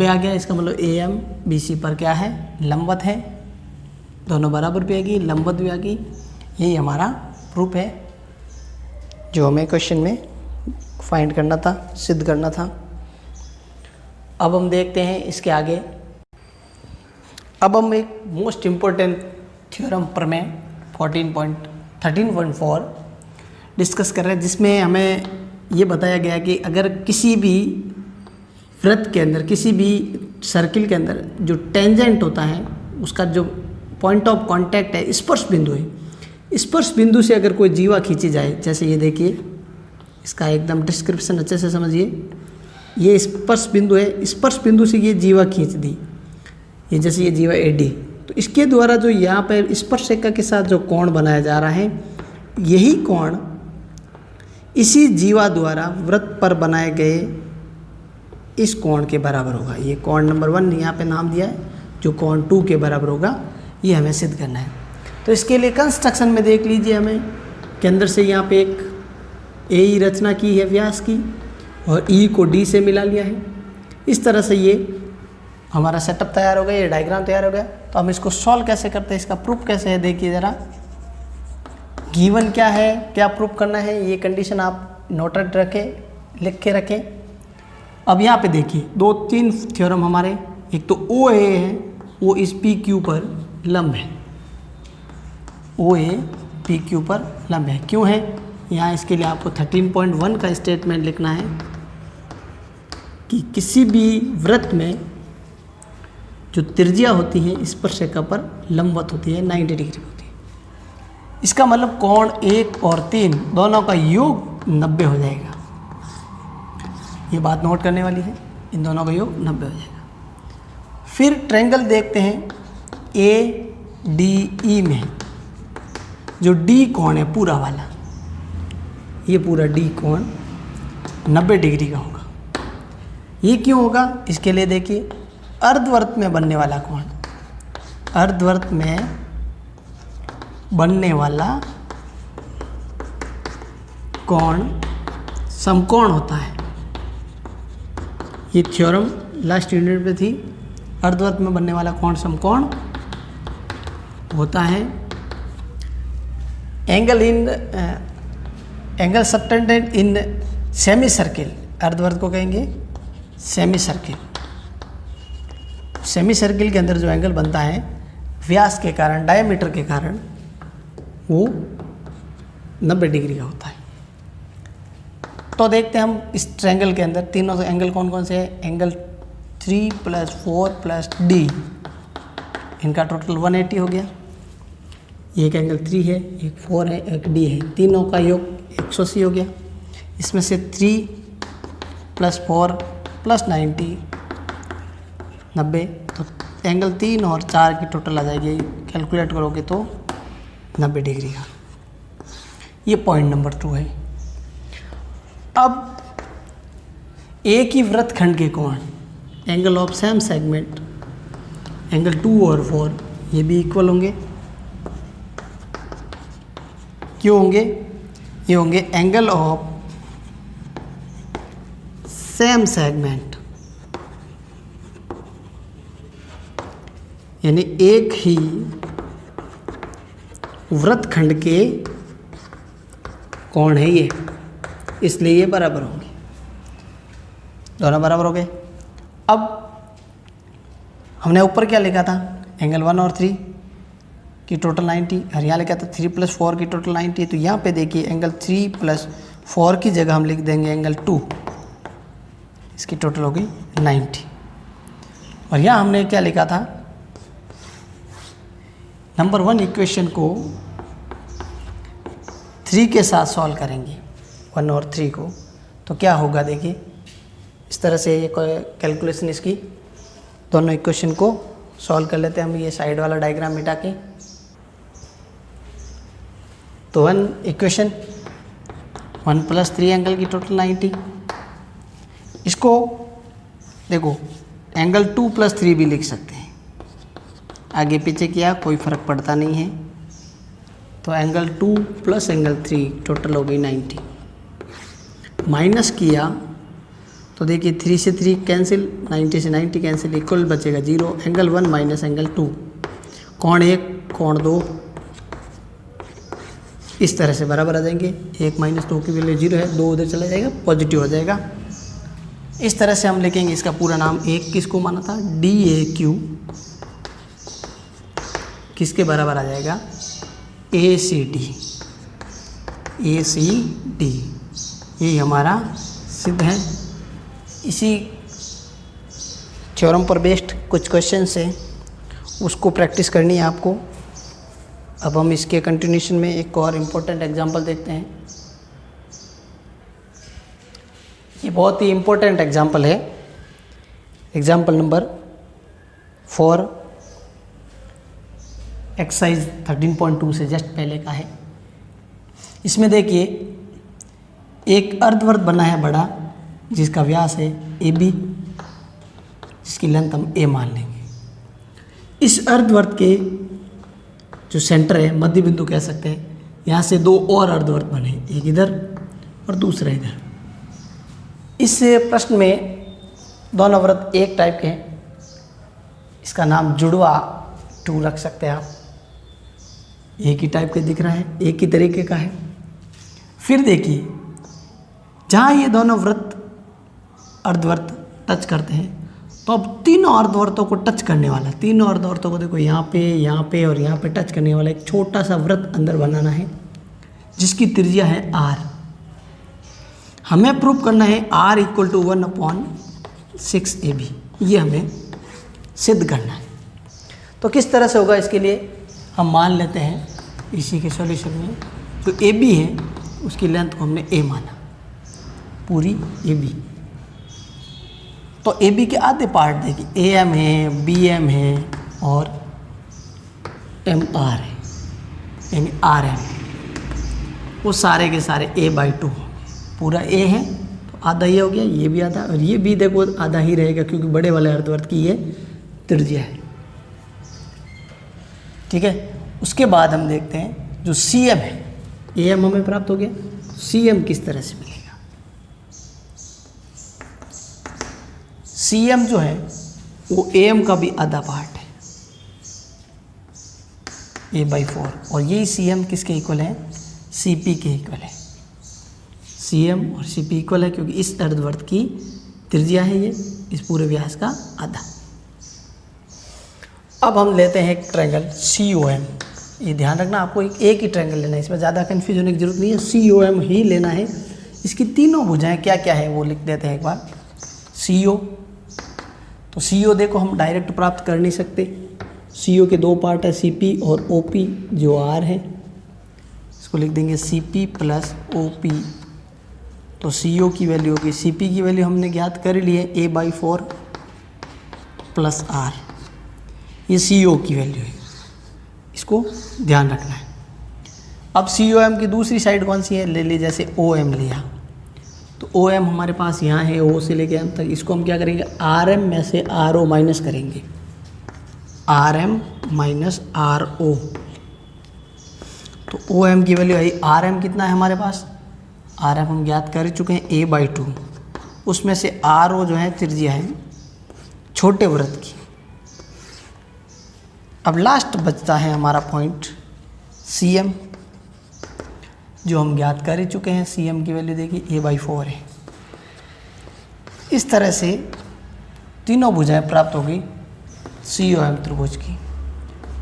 आ गया। इसका मतलब AM BC पर क्या है? लंबवत है। दोनों बराबर भी आ गई, लंबवत भी आ गई। यही हमारा प्रूफ है जो हमें क्वेश्चन में फाइंड करना था, सिद्ध करना था। अब हम देखते हैं इसके आगे। अब हम एक मोस्ट इम्पोर्टेंट थ्योरम प्रमेय 13.4 डिस्कस कर रहे हैं, जिसमें हमें ये बताया गया कि अगर किसी भी वृत्त के अंदर, किसी भी सर्किल के अंदर जो टेंजेंट होता है, उसका जो पॉइंट ऑफ कांटेक्ट है स्पर्श बिंदु है, स्पर्श बिंदु से अगर कोई जीवा खींची जाए, जैसे ये देखिए, इसका एकदम डिस्क्रिप्शन अच्छे से समझिए। ये स्पर्श बिंदु है, स्पर्श बिंदु से ये जीवा खींच दी, ये जैसे ये जीवा AD, तो इसके द्वारा जो यहाँ पर स्पर्श रेखा के साथ जो कोण बनाया जा रहा है, यही कोण इसी जीवा द्वारा वृत्त पर बनाए गए इस कोण के बराबर होगा। ये कोण नंबर 1 यहाँ पे नाम दिया है, जो कोण 2 के बराबर होगा, ये हमें सिद्ध करना है। तो इसके लिए कंस्ट्रक्शन में देख लीजिए, हमें के अंदर से यहाँ पे एक AE रचना की है व्यास की, और E को D से मिला लिया है। इस तरह से ये हमारा सेटअप तैयार हो गया, ये डायग्राम तैयार हो गया। तो हम इसको सॉल्व कैसे करते हैं, इसका प्रूफ कैसे है, देखिए ज़रा। गिवन क्या है, क्या प्रूफ करना है, ये कंडीशन आप नोटेड रखें, लिख के रखें। अब यहाँ पे देखिए 2-3 थ्योरम हमारे, एक तो OA है, वो इस PQ पर लंब है, OA PQ पर लंब है। क्यों है? यहाँ इसके लिए आपको 13.1 का स्टेटमेंट लिखना है कि किसी भी वृत्त में जो त्रिज्या होती है स्पर्श रेखा पर लंबवत होती है, 90 डिग्री होती है। इसका मतलब कोण 1 और 3 दोनों का योग 90 हो जाएगा। ये बात नोट करने वाली है, इन दोनों का योग 90 हो जाएगा। फिर ट्रायंगल देखते हैं ADE में, जो D कोण है पूरा वाला, ये पूरा D कोण 90 डिग्री का होगा। ये क्यों होगा? इसके लिए देखिए अर्धवृत्त में बनने वाला कोण, अर्धवृत्त में बनने वाला कोण समकोण होता है। ये थ्योरम लास्ट यूनिट में थी। अर्धवृत्त में बनने वाला कोण समकोण होता है। Angle subtended in semi circle, अर्धवृत्त को कहेंगे सेमी सर्किल। सेमी सर्किल के अंदर जो एंगल बनता है व्यास के कारण, डायमीटर के कारण, वो 90 डिग्री का होता है। तो देखते हैं हम इस ट्रायंगल के अंदर तीनों से एंगल कौन कौन से हैं। एंगल 3 + 4 + D इनका टोटल 180 हो गया। एक एंगल 3 है, एक 4 है, एक डी है, तीनों का योग 180 हो गया। इसमें से 3 + 4 + 90 90, तो एंगल 3 और 4 की टोटल आ जाएगी, कैलकुलेट करोगे तो 90 डिग्री का। ये पॉइंट नंबर 2 है। अब एक ही वृत्तखंड के कोण angle of same segment angle 2 और 4 ये भी इक्वल होंगे। क्यों होंगे? ये होंगे एंगल ऑफ सेम सेगमेंट, यानी एक ही वृत्तखंड के कोण है ये, इसलिए ये बराबर होंगे, दोनों बराबर हो गए। अब हमने ऊपर क्या लिखा था? एंगल 1 और 3 की टोटल 90, और यहाँ लिखा था 3 + 4 की टोटल 90। तो यहाँ पे देखिए एंगल 3 + 4 की जगह हम लिख देंगे एंगल 2, इसकी टोटल हो गई 90। और यहाँ हमने क्या लिखा था? नंबर 1 इक्वेशन को 3 के साथ सॉल्व करेंगे, 1 और 3 को, तो क्या होगा देखिए इस तरह से ये कैलकुलेशन इसकी, दोनों इक्वेशन को सॉल्व कर लेते हैं हम, ये साइड वाला डायग्राम मिटा के। तो 1 इक्वेशन 1 + 3 एंगल की टोटल 90, इसको देखो एंगल 2 + 3 भी लिख सकते हैं, आगे पीछे किया कोई फ़र्क पड़ता नहीं है। तो एंगल 2 + एंगल 3 टोटल हो गई 90, माइनस किया तो देखिए 3 से 3 कैंसिल, 90 से 90 कैंसिल, इक्वल बचेगा 0। एंगल 1 - एंगल 2, कोण 1 कोण 2 इस तरह से बराबर आ जाएंगे। 1 - 2 की वैल्यू 0 है, 2 उधर चला जाएगा, पॉजिटिव हो जाएगा। इस तरह से हम लिखेंगे इसका पूरा नाम। एक किसको माना था? DAQ, किसके बराबर आ जाएगा? ACD, ये हमारा सिद्ध है। इसी थ्योरम पर बेस्ड कुछ क्वेश्चन है, उसको प्रैक्टिस करनी है आपको। अब हम इसके कंटिन्यूशन में एक और इम्पोर्टेंट एग्जांपल देखते हैं। ये बहुत ही इम्पोर्टेंट एग्जांपल है, एग्जांपल नंबर 4 एक्सरसाइज 13.2 से जस्ट पहले का है। इसमें देखिए एक अर्धवृत्त बना है बड़ा, जिसका व्यास है AB, जिसकी लेंथ हम A मान लेंगे। इस अर्धवृत्त के जो सेंटर है, मध्य बिंदु कह सकते हैं, यहाँ से 2 और अर्धवृत्त बने, एक इधर और दूसरा इधर। इस प्रश्न में दोनों वृत्त एक टाइप के हैं, इसका नाम जुड़वा 2 रख सकते हैं आप। एक ही टाइप के दिख रहा है, एक ही तरीके का है। फिर देखिए जहाँ ये दोनों वृत्त अर्धवृत्त टच करते हैं, तो अब तीनों अर्धवृत्तों को टच करने वाला, तीनों अर्धवृत्तों को देखो यहाँ पे और यहाँ पे टच करने वाला एक छोटा सा वृत्त अंदर बनाना है, जिसकी त्रिज्या है R। हमें प्रूव करना है R = 1/6 AB, ये हमें सिद्ध करना है। तो किस तरह से होगा? इसके लिए हम मान लेते हैं इसी के सॉल्यूशन में जो AB है उसकी लेंथ को हमने A माना, पूरी AB। तो AB के आधे पार्ट देखिए, AM है, BM है और MR है, यानी RM, वो सारे के सारे A/2 होंगे। पूरा A है तो आधा ये हो गया, ये भी आधा, और ये भी देखो आधा ही रहेगा, क्योंकि बड़े वाले अर्धवृत्त की ये त्रिज्या है। ठीक है, उसके बाद हम देखते हैं जो CM है, AM हमें प्राप्त हो गया, CM किस तरह से मिलेगा? CM जो है वो AM का भी आधा पार्ट है, A/4, और यही CM किसके इक्वल है? CP के इक्वल है। CM और CP इक्वल है क्योंकि इस अर्धवृत्त की त्रिज्या है ये, इस पूरे व्यास का आधा। अब हम लेते हैं एक ट्रायंगल COM। ये ध्यान रखना, आपको एक ही ट्रायंगल लेना है, इसमें ज़्यादा कन्फ्यूज होने की जरूरत नहीं है, COM ही लेना है। इसकी तीनों भुजाएं क्या क्या है वो लिख देते हैं एक बार। CO, तो CO देखो हम डायरेक्ट प्राप्त कर नहीं सकते, CO के दो पार्ट है, CP और OP जो R है, इसको लिख देंगे CP प्लस OP। तो CO की वैल्यू होगी, CP की वैल्यू हमने ज्ञात कर ली है A/4 प्लस R, ये CO की वैल्यू है, इसको ध्यान रखना है। अब COM की दूसरी साइड कौन सी है, ले ली जैसे OM लिया, तो OM हमारे पास यहाँ है, O से लेके M तक, इसको हम क्या करेंगे, RM में से RO माइनस करेंगे, RM माइनस RO। तो OM की वैल्यू आई, RM कितना है हमारे पास, RM हम ज्ञात कर चुके हैं A/2, उसमें से RO जो है त्रिज्या है छोटे वृत्त की। अब लास्ट बचता है हमारा पॉइंट CM, जो हम ज्ञात कर ही चुके हैं, CM की वैल्यू देखिए A/4 है। इस तरह से तीनों भुजाएं प्राप्त होगी COM त्रिभुज की।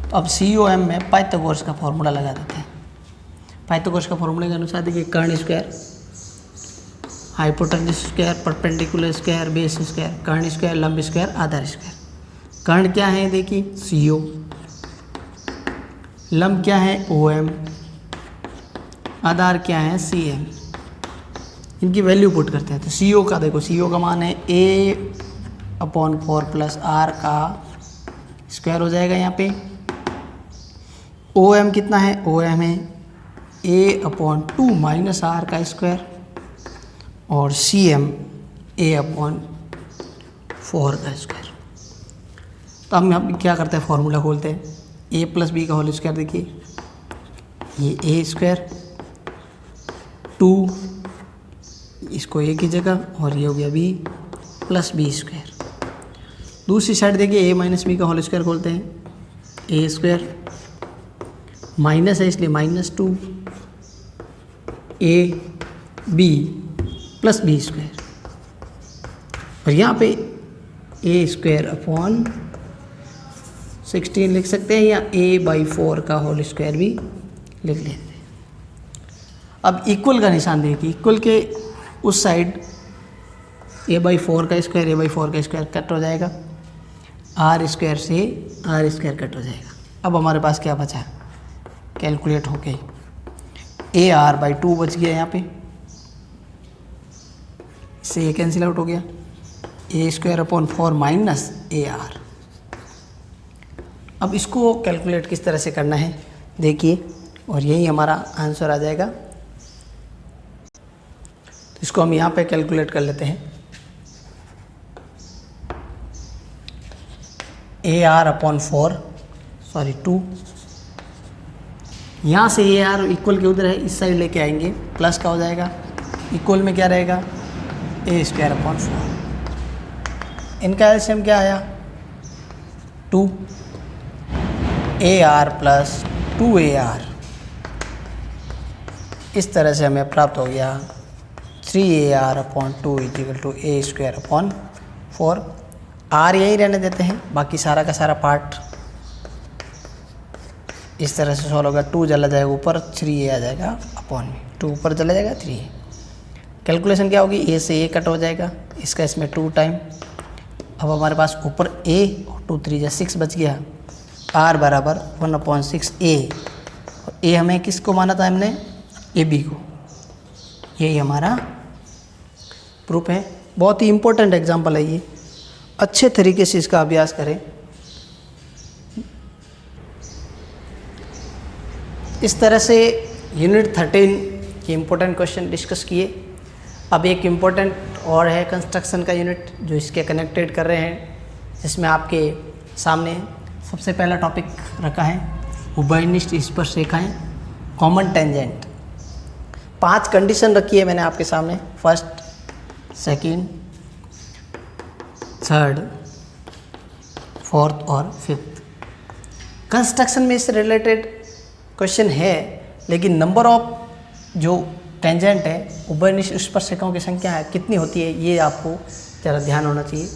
तो अब COM में पाइथागोरस का फॉर्मूला लगा देते हैं। पाइथागोरस का फॉर्मूले के अनुसार देखिए, कर्ण square, hypotenuse square, perpendicular square, base square, कर्ण स्क्वायर, लंब स्क्वायर, आधार स्क्वायर। कर्ण क्या है देखिए CO, लंब क्या है OM, आधार क्या है CM। इनकी वैल्यू पुट करते हैं। तो CO का देखो, CO का मान है A/4 प्लस R का स्क्वायर हो जाएगा यहाँ पे। OM कितना है, OM है A/2 माइनस R का स्क्वायर, और CM A/4 का स्क्वायर। तो हम यहाँ क्या करते हैं, फॉर्मूला खोलते हैं, A प्लस B का होल स्क्वायर देखिए, ये A स्क्वायर 2, इसको A की जगह, और ये हो गया B प्लस B स्क्वायर। दूसरी साइड देखिए A माइनस B का होल स्क्वायर खोलते हैं, A स्क्वायर माइनस है इसलिए -2 AB प्लस B स्क्वायर, और यहाँ पे A स्क्वायर अपॉन 16 लिख सकते हैं, या A/4 का होल स्क्वायर भी लिख लेते हैं। अब इक्वल का निशान देखिए, इक्वल के उस साइड A/4 का स्क्वायर कट हो जाएगा, R स्क्वायर से R स्क्वायर कट हो जाएगा। अब हमारे पास क्या बचा, कैलकुलेट हो गई, AR/2 बच गया यहाँ पे, इससे ये कैंसिल आउट हो गया, A²/4 माइनस AR। अब इसको कैलकुलेट किस तरह से करना है देखिए, और यही हमारा आंसर आ जाएगा। तो इसको हम यहाँ पे कैलकुलेट कर लेते हैं, AR/4 2, यहाँ से AR इक्वल के उधर है, इस साइड लेके आएंगे, प्लस का हो जाएगा, इक्वल में क्या रहेगा A²/4। इनका एलसीएम क्या आया 2, AR प्लस 2AR। इस तरह से हमें प्राप्त हो गया 3AR/2 = A²/4। R यही रहने देते हैं, बाकी सारा का सारा पार्ट इस तरह से सॉल्व होगा। 2 चला जाएगा ऊपर, 3A आ जाएगा अपॉन में, 2 ऊपर चला जाएगा 3A। कैलकुलेशन क्या होगी, A से A कट हो जाएगा, इसका इसमें 2 टाइम। अब हमारे पास ऊपर A और 2 3 6 बच गया, R बराबर 1/6A। और A हमें किसको माना था हमने, AB को। यही हमारा प्रूफ है। बहुत ही इम्पोर्टेंट एग्जाम्पल है ये, अच्छे तरीके से इसका अभ्यास करें। इस तरह से यूनिट 13 के इम्पोर्टेंट क्वेश्चन डिस्कस किए। अब एक इम्पोर्टेंट और है कंस्ट्रक्शन का यूनिट जो इसके कनेक्टेड कर रहे हैं, जिसमें आपके सामने सबसे पहला टॉपिक रखा है उभयनिष्ठ स्पर्शरेखाएं, कॉमन टेंजेंट। 5 कंडीशन रखी है मैंने आपके सामने, फर्स्ट, सेकंड, थर्ड, फोर्थ और फिफ्थ। कंस्ट्रक्शन में इससे रिलेटेड क्वेश्चन है, लेकिन नंबर ऑफ जो टेंजेंट है, उभयनिष्ठ स्पर्शरेखाओं की संख्या है कितनी होती है, ये आपको ज़रा ध्यान होना चाहिए।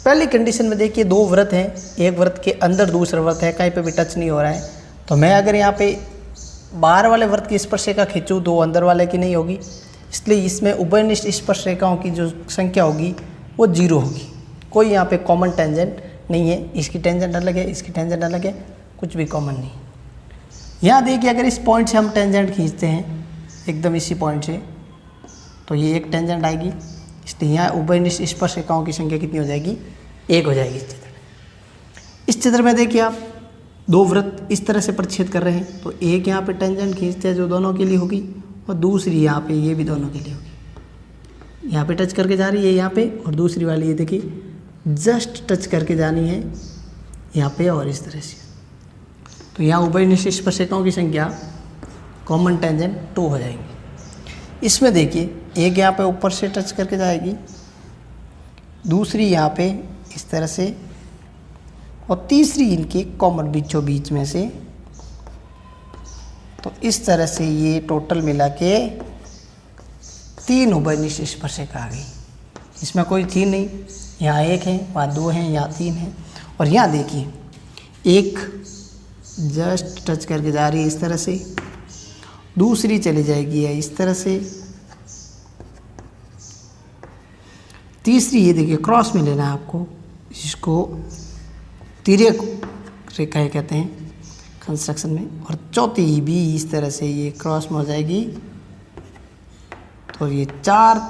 पहली कंडीशन में देखिए 2 वृत्त हैं, एक वृत्त के अंदर दूसरा वृत्त है, कहीं पे भी टच नहीं हो रहा है। तो मैं अगर यहाँ पे बाहर वाले वृत्त की स्पर्शरेखा खींचूँ तो अंदर वाले की नहीं होगी, इसलिए इसमें उभयनिष्ठ स्पर्शरेखाओं की जो संख्या होगी वो 0 होगी। कोई यहाँ पे कॉमन टेंजेंट नहीं है, इसकी टेंजेंट अलग है, इसकी टेंजेंट अलग है, कुछ भी कॉमन नहीं। यहाँ देखिए अगर इस पॉइंट से हम टेंजेंट खींचते हैं एकदम इसी पॉइंट से, तो ये एक टेंजेंट आएगी, इसलिए यहाँ उभयनिष्ठ स्पर्शिकाओं की संख्या कितनी हो जाएगी, 1 हो जाएगी इस चित्र में। इस चित्र में देखिए आप दो वृत्त इस तरह से प्रतिच्छेद कर रहे हैं, तो एक यहाँ पे टेंजेंट खींचते हैं जो दोनों के लिए होगी, और दूसरी यहाँ पे ये भी दोनों के लिए होगी। यहाँ पे टच करके जा रही है यहाँ पे, और दूसरी वाली ये देखिए जस्ट टच करके जानी है यहाँ पे और इस तरह से। तो यहाँ उभयनिष्ठ स्पर्शिकाओं की संख्या कॉमन टेंजेंट 2 हो जाएंगी। इसमें देखिए एक यहाँ पे ऊपर से टच करके जाएगी, दूसरी यहाँ पे इस तरह से, और तीसरी इनके कॉमन बीचों बीच में से। तो इस तरह से ये टोटल मिला के 3 उभयनिष्ठ स्पर्शिका आ गई। इसमें कोई 3 नहीं, यहाँ 1 है, वहाँ 2 हैं, यहाँ 3 है। और यहाँ देखिए एक जस्ट टच करके जा रही है इस तरह से, दूसरी चली जाएगी है इस तरह से, तीसरी ये देखिए क्रॉस में लेना है आपको, इसको तिर्यक रेखाएं कहते हैं कंस्ट्रक्शन में, और चौथी भी इस तरह से ये क्रॉस में हो जाएगी। तो ये 4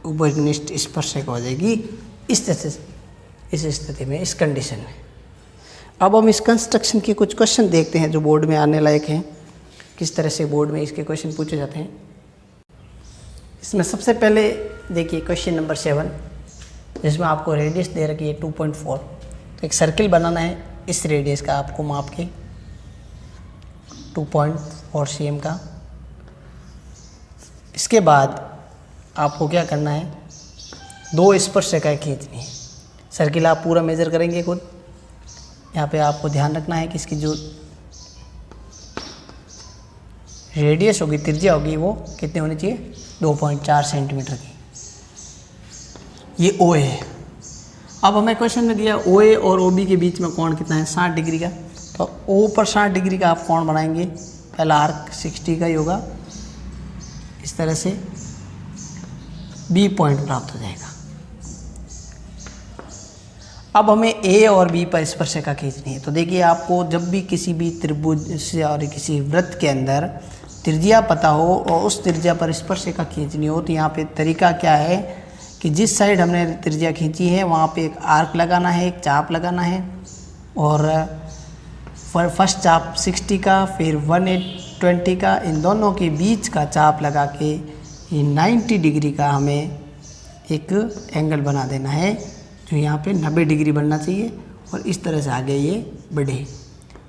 उभयनिष्ठ स्पर्शिका हो जाएगी इस तरह से, इस स्थिति में, इस कंडीशन में। अब हम इस कंस्ट्रक्शन के कुछ क्वेश्चन देखते हैं जो बोर्ड में आने लायक हैं, किस तरह से बोर्ड में इसके क्वेश्चन पूछे जाते हैं। इसमें सबसे पहले देखिए क्वेश्चन नंबर 7, जिसमें आपको रेडियस दे रखी है 2.4। तो एक सर्किल बनाना है इस रेडियस का, आपको माप के 2.4 cm का। इसके बाद आपको क्या करना है, 2 स्पर्शिकाएं खींचनी है। सर्किल आप पूरा मेजर करेंगे खुद। यहाँ पे आपको ध्यान रखना है कि इसकी जो रेडियस होगी, त्रिज्या होगी, वो कितनी होनी चाहिए, 2.4 सेंटीमीटर की। ये ओ है। अब हमें क्वेश्चन में दिया ओ ए और ओ बी के बीच में कोण कितना है, 60 डिग्री का। तो ओ पर 60 डिग्री का आप कोण बनाएंगे, पहला आर्क 60 का ही होगा, इस तरह से बी पॉइंट प्राप्त हो जाएगा। अब हमें ए और बी पर स्पर्शिका खींचनी है। तो देखिए आपको जब भी किसी भी त्रिभुज से और किसी वृत्त के अंदर त्रिज्या पता हो और उस त्रिज्या पर स्पर्शिका खींचनी हो, तो यहाँ पे तरीका क्या है कि जिस साइड हमने त्रिज्या खींची है वहाँ पे एक आर्क लगाना है, एक चाप लगाना है, और फर्स्ट चाप 60 का, फिर 120 का, इन दोनों के बीच का चाप लगा के ये 90 डिग्री का हमें एक एंगल बना देना है, जो यहाँ पे 90 डिग्री बनना चाहिए। और इस तरह से आगे ये बढ़े,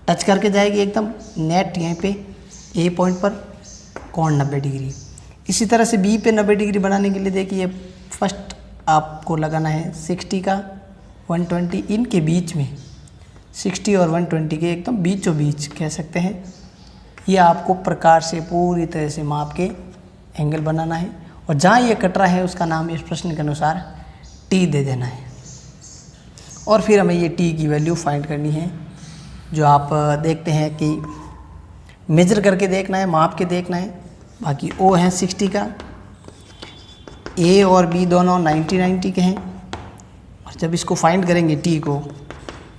टच करके जाएगी एकदम नेट यहाँ पे ए पॉइंट पर, कोण 90 डिग्री। इसी तरह से बी पे 90 डिग्री बनाने के लिए देखिए फर्स्ट आपको लगाना है 60 का, 120, इनके बीच में 60 और 120 के एकदम बीचों बीच कह सकते हैं। ये आपको प्रकार से पूरी तरह से माप के एंगल बनाना है, और जहाँ ये कट रहा है उसका नाम इस प्रश्न के अनुसार टी दे देना है। और फिर हमें ये टी की वैल्यू फाइंड करनी है, जो आप देखते हैं कि मेजर करके देखना है, माप के देखना है। बाकी ओ है 60 का, ए और बी दोनों 90 के हैं, और जब इसको फाइंड करेंगे टी को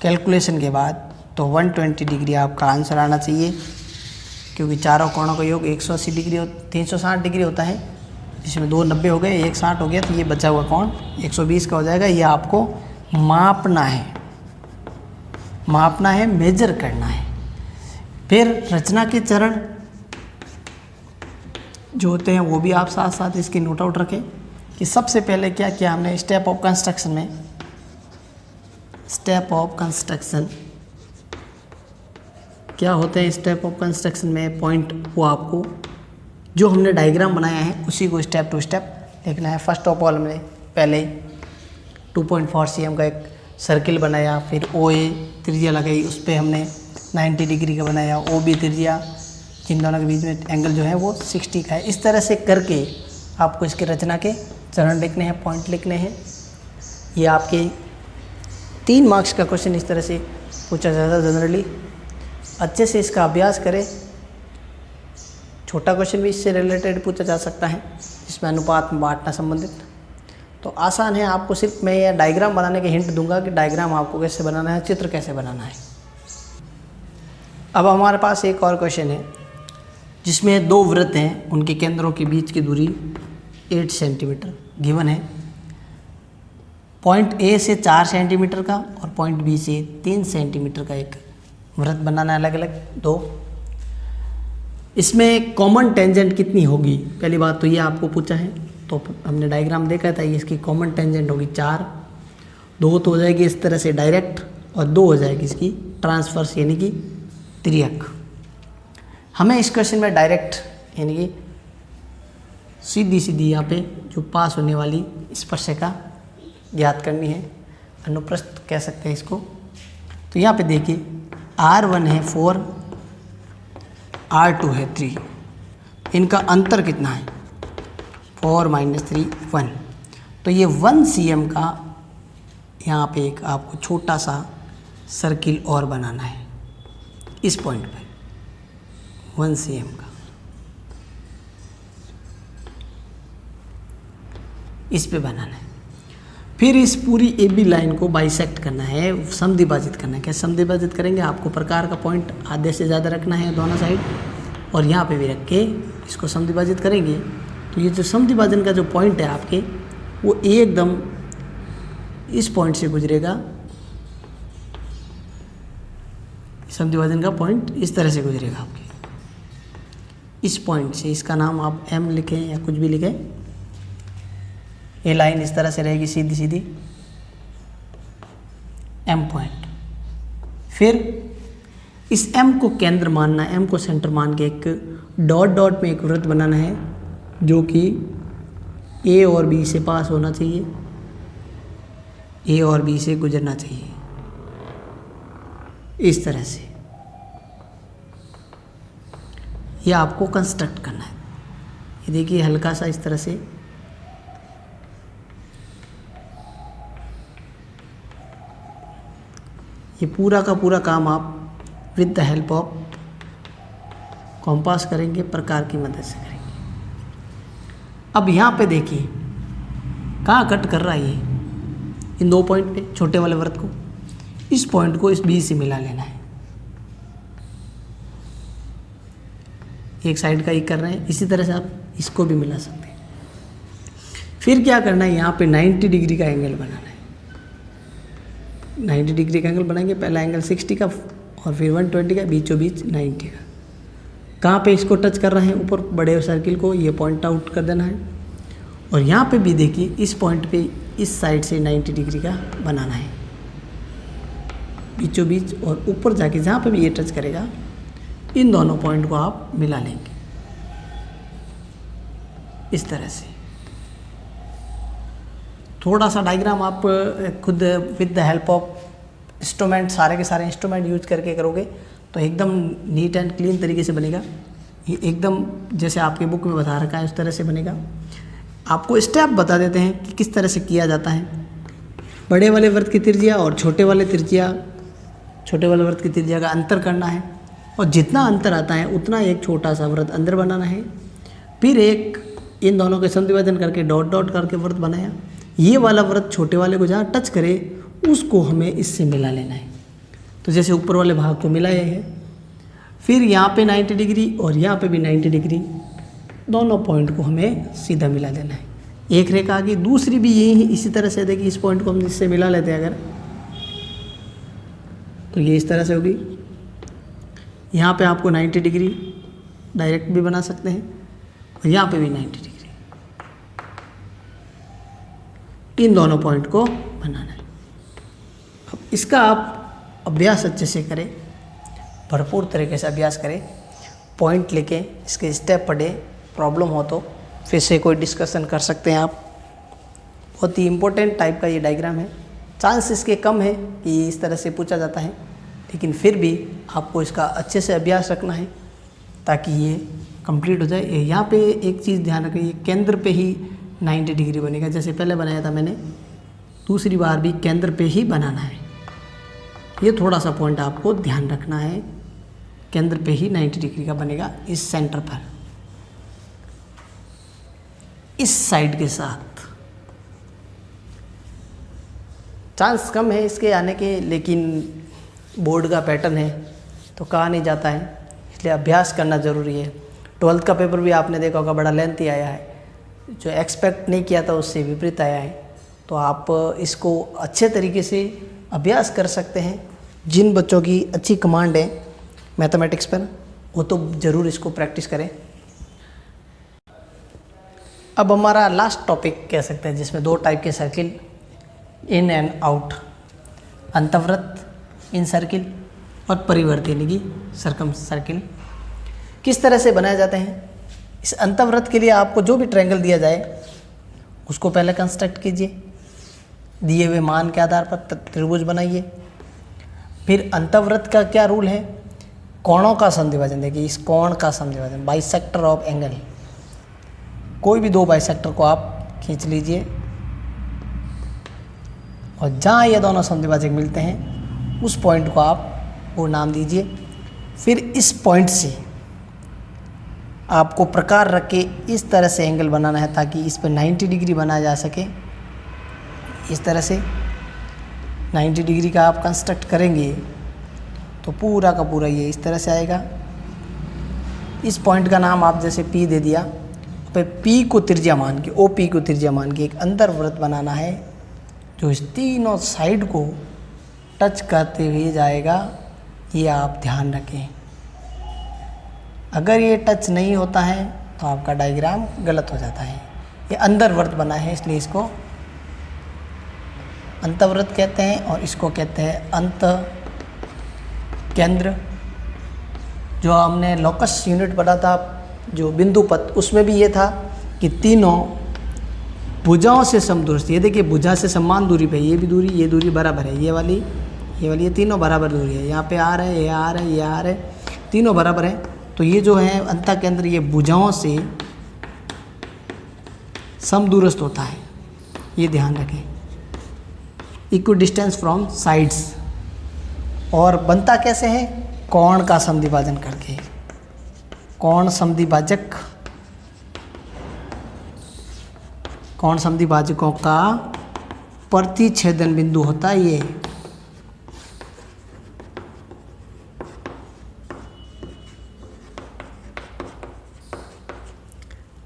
कैलकुलेशन के बाद, तो 120 डिग्री आपका आंसर आना चाहिए, क्योंकि चारों कोणों का योग 180 डिग्री 360 डिग्री होता है, जिसमें 2 90 हो गए, 1 60 हो गया, तो ये बचा हुआ कोण 120 का हो जाएगा। ये आपको मापना है, मेजर करना है। फिर रचना के चरण जो होते हैं वो भी आप साथ साथ इसकी नोट आउट रखें कि सबसे पहले क्या किया हमने स्टेप ऑफ कंस्ट्रक्शन में। स्टेप ऑफ कंस्ट्रक्शन क्या होते हैं, स्टेप ऑफ कंस्ट्रक्शन में पॉइंट वो आपको जो हमने डायग्राम बनाया है उसी को स्टेप टू स्टेप लिखना है। फर्स्ट ऑफ ऑल हमने पहले 2.4 cm का एक सर्किल बनाया, फिर ओ ए त्रिज्या लगाई, उस पर हमने 90 डिग्री का बनाया, ओ बी त्रिज्या, जिन दोनों के बीच में एंगल जो है वो 60 का है। इस तरह से करके आपको इसके रचना के चरण लिखने हैं, पॉइंट लिखने हैं। ये आपके 3 मार्क्स का क्वेश्चन इस तरह से पूछा जाता है जनरली। अच्छे से इसका अभ्यास करें। छोटा क्वेश्चन भी इससे रिलेटेड पूछा जा सकता है, जिसमें अनुपात में बांटना संबंधित। तो आसान है, आपको सिर्फ मैं यह डायग्राम बनाने के हिंट दूंगा कि डायग्राम आपको कैसे बनाना है, चित्र कैसे बनाना है। अब हमारे पास एक और क्वेश्चन है जिसमें दो वृत्त हैं, उनके केंद्रों के बीच की दूरी 8 सेंटीमीटर गिवन है। पॉइंट ए से 4 सेंटीमीटर का और पॉइंट बी से 3 सेंटीमीटर का एक वृत्त बनाना है, अलग अलग दो। इसमें कॉमन टेंजेंट कितनी होगी, पहली बात तो ये आपको पूछा है, तो हमने डायग्राम देखा था, ये इसकी कॉमन टेंजेंट होगी 4, 2 तो हो जाएगी इस तरह से डायरेक्ट और 2 हो जाएगी इसकी ट्रांसवर्स यानी कि तिर्यक। हमें इस क्वेश्चन में डायरेक्ट यानी कि सीधी सीधी यहाँ पे जो पास होने वाली स्पर्शिका ज्ञात करनी है, अनुप्रस्थ कह सकते हैं इसको। तो यहाँ पे देखिए R1 है 4, R2 है 3, इनका अंतर कितना है 4 - 3 1। तो ये 1 cm का यहाँ पे एक आपको छोटा सा सर्किल और बनाना है इस पॉइंट पे, 1 cm का इस पे बनाना है। फिर इस पूरी AB लाइन को बाइसेक्ट करना है, समद्विभाजित करना है। कैसे समद्विभाजित करेंगे, आपको प्रकार का पॉइंट आधे से ज़्यादा रखना है दोनों साइड, और यहाँ पे भी रख के इसको समद्विभाजित करेंगे। तो ये जो समद्विभाजन का जो पॉइंट है आपके, वो एकदम इस पॉइंट से गुजरेगा। समद्विभाजन का पॉइंट इस तरह से गुजरेगा आपके, इस पॉइंट से। इसका नाम आप M लिखें या कुछ भी लिखें। ये लाइन इस तरह से रहेगी सीधी सीधी, M पॉइंट। फिर इस M को केंद्र मानना है, M को सेंटर मान के एक डॉट डॉट में एक वृत्त बनाना है जो कि A और B से पास होना चाहिए, A और B से गुजरना चाहिए इस तरह से। यह आपको कंस्ट्रक्ट करना है। ये देखिए हल्का सा इस तरह से ये पूरा का पूरा काम आप with the help of compass करेंगे, प्रकार की मदद से करेंगे। अब यहाँ पे देखिए कहाँ कट कर रहा है ये, इन 2 पॉइंट पे छोटे वाले वृत्त को, इस पॉइंट को इस B से मिला लेना है। एक साइड का ही कर रहे हैं, इसी तरह से आप इसको भी मिला सकते हैं। फिर क्या करना है, यहाँ पे 90 डिग्री का एंगल बनाना है। 90 डिग्री का एंगल बनाएंगे, पहला एंगल 60 का और फिर 120 का, बीचों बीच 90 का। कहाँ पे इसको टच कर रहे हैं, ऊपर बड़े सर्किल को ये पॉइंट आउट कर देना है। और यहाँ पे भी देखिए इस पॉइंट पे इस साइड से 90 डिग्री का बनाना है बीचों बीच, और ऊपर जाके जहाँ पे भी ये टच करेगा इन दोनों पॉइंट को आप मिला लेंगे इस तरह से। थोड़ा सा डायग्राम आप खुद with the help of instrument, सारे के सारे इंस्ट्रूमेंट यूज करके करोगे तो एकदम नीट एंड क्लीन तरीके से बनेगा। ये एकदम जैसे आपके बुक में बता रखा है उस तरह से बनेगा। आपको स्टेप बता देते हैं कि किस तरह से किया जाता है। बड़े वाले वृत्त की त्रिज्या और छोटे वाले वृत्त की त्रिज्या का अंतर करना है, और जितना अंतर आता है उतना एक छोटा सा वृत्त अंदर बनाना है। फिर एक इन दोनों के समद्विभाजन करके डॉट डॉट करके वृत्त बनाया। ये वाला वृत्त छोटे वाले को जहाँ टच करे उसको हमें इससे मिला लेना है। तो जैसे ऊपर वाले भाग को मिलाया है, फिर यहाँ पे 90 डिग्री और यहाँ पे भी 90 डिग्री, दोनों पॉइंट को हमें सीधा मिला देना है। एक रेखा आगे, दूसरी भी यही इसी तरह से। देखिए इस पॉइंट को हम इससे मिला लेते हैं अगर, तो ये इस तरह से होगी। यहाँ पे आपको 90 डिग्री डायरेक्ट भी बना सकते हैं और यहाँ पे भी 90 डिग्री, इन दोनों पॉइंट को बनाना है। अब इसका आप अभ्यास अच्छे से करें, भरपूर तरीके से अभ्यास करें, पॉइंट लेके इसके स्टेप पढ़े। प्रॉब्लम हो तो फिर से कोई डिस्कशन कर सकते हैं आप। बहुत ही इम्पोर्टेंट टाइप का ये डायग्राम है। चांस इसके कम है कि इस तरह से पूछा जाता है, लेकिन फिर भी आपको इसका अच्छे से अभ्यास रखना है ताकि ये कंप्लीट हो जाए। यहाँ पे एक चीज़ ध्यान रखें, ये केंद्र पे ही 90 डिग्री बनेगा। जैसे पहले बनाया था मैंने, दूसरी बार भी केंद्र पे ही बनाना है। ये थोड़ा सा पॉइंट आपको ध्यान रखना है, केंद्र पे ही 90 डिग्री का बनेगा इस सेंटर पर, इस साइड के साथ चांस कम है इसके आने के, लेकिन बोर्ड का पैटर्न है तो कहा नहीं जाता है, इसलिए अभ्यास करना ज़रूरी है। 12th का पेपर भी आपने देखा होगा, बड़ा लेंथी आया है, जो एक्सपेक्ट नहीं किया था उससे विपरीत आया है। तो आप इसको अच्छे तरीके से अभ्यास कर सकते हैं। जिन बच्चों की अच्छी कमांड है मैथमेटिक्स पर, वो तो ज़रूर इसको प्रैक्टिस करें। अब हमारा लास्ट टॉपिक कह सकते हैं, जिसमें 2 टाइप के सर्किल, इन एंड आउट, अंतवृत्त इन सर्किल और परिवर्त यानी कि सर्कम सर्किल किस तरह से बनाए जाते हैं। इस अंतवृत्त के लिए आपको जो भी ट्रायंगल दिया जाए उसको पहले कंस्ट्रक्ट कीजिए, दिए हुए मान के आधार पर त्रिभुज बनाइए। फिर अंतवृत्त का क्या रूल है, कोणों का समद्विभाजन। देखिए इस कोण का समद्विभाजन, बाइसेक्टर ऑफ एंगल, कोई भी 2 बाइसेक्टर को आप खींच लीजिए और जहाँ ये दोनों समद्विभाजक मिलते हैं उस पॉइंट को आप वो नाम दीजिए। फिर इस पॉइंट से आपको प्रकार रख के इस तरह से एंगल बनाना है ताकि इस पर 90 डिग्री बनाया जा सके। इस तरह से 90 डिग्री का आप कंस्ट्रक्ट करेंगे तो पूरा का पूरा ये इस तरह से आएगा। इस पॉइंट का नाम आप जैसे P दे दिया, फिर P को त्रिज्या मान के, OP को त्रिज्या मान के एक अंतर्वृत्त बनाना है जो इस तीनों साइड को टच करते हुए जाएगा। ये आप ध्यान रखें, अगर ये टच नहीं होता है तो आपका डायग्राम गलत हो जाता है। ये अंतर्वृत्त बना है इसलिए इसको अंतर्वृत्त कहते हैं, और इसको कहते हैं अंत केंद्र। जो हमने लोकस यूनिट पढ़ा था, जो बिंदु पथ, उसमें भी ये था कि तीनों भुजाओं से समदूरस्थ। ये देखिए भुजा से समान दूरी पे ये भी दूरी, ये दूरी बराबर है, ये वाली, ये तीनों बराबर दूरी है। यहाँ पे आर है, ये आर है, ये आर है, तीनों बराबर है। तो ये जो है अंत केंद्र, ये भुजाओं से समदूरस्थ होता है, ये ध्यान रखें। इक्वल डिस्टेंस फ्रॉम साइड्स, और बनता कैसे है, कोण का समद्विभाजन करके। कोण समद्विभाजक, कोण समद्विभाजकों का प्रतिच्छेदन बिंदु होता है ये।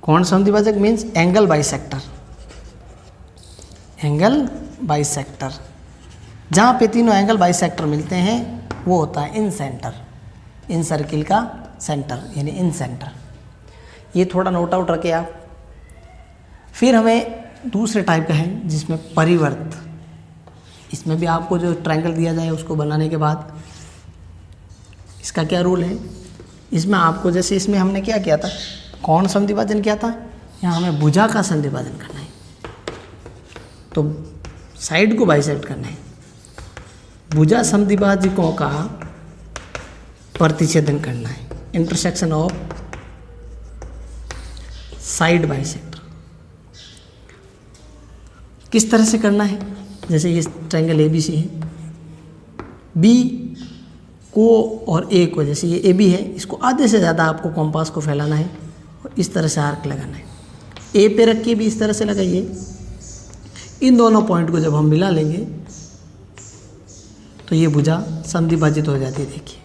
कोण समद्विभाजक means angle bisector, angle bisector. जहाँ पे तीनों एंगल बाइसेक्टर मिलते हैं वो होता है इन सेंटर, इन सर्किल का सेंटर यानी इन सेंटर। ये थोड़ा नोट आउट रखें आप। फिर हमें दूसरे टाइप का है जिसमें परिवर्त। इसमें भी आपको जो ट्रायंगल दिया जाए उसको बनाने के बाद इसका क्या रूल है, इसमें आपको जैसे इसमें हमने क्या किया था, कोण समद्विभाजन किया था, यहाँ हमें भुजा का समद्विभाजन करना है। तो साइड को बाइसेक्ट करना है, भुजा समद्विभाजकों का प्रतिच्छेदन करना है, इंटरसेक्शन ऑफ साइड बाइसेक्टर। किस तरह से करना है, जैसे ये ट्रायंगल ABC है, B को और A को, जैसे ये AB है, इसको आधे से ज़्यादा आपको कॉम्पास को फैलाना है और इस तरह से आर्क लगाना है। A पे रख के भी इस तरह से लगाइए। इन दोनों पॉइंट को जब हम मिला लेंगे तो ये भुजा समद्विभाजित हो जाती है। देखिए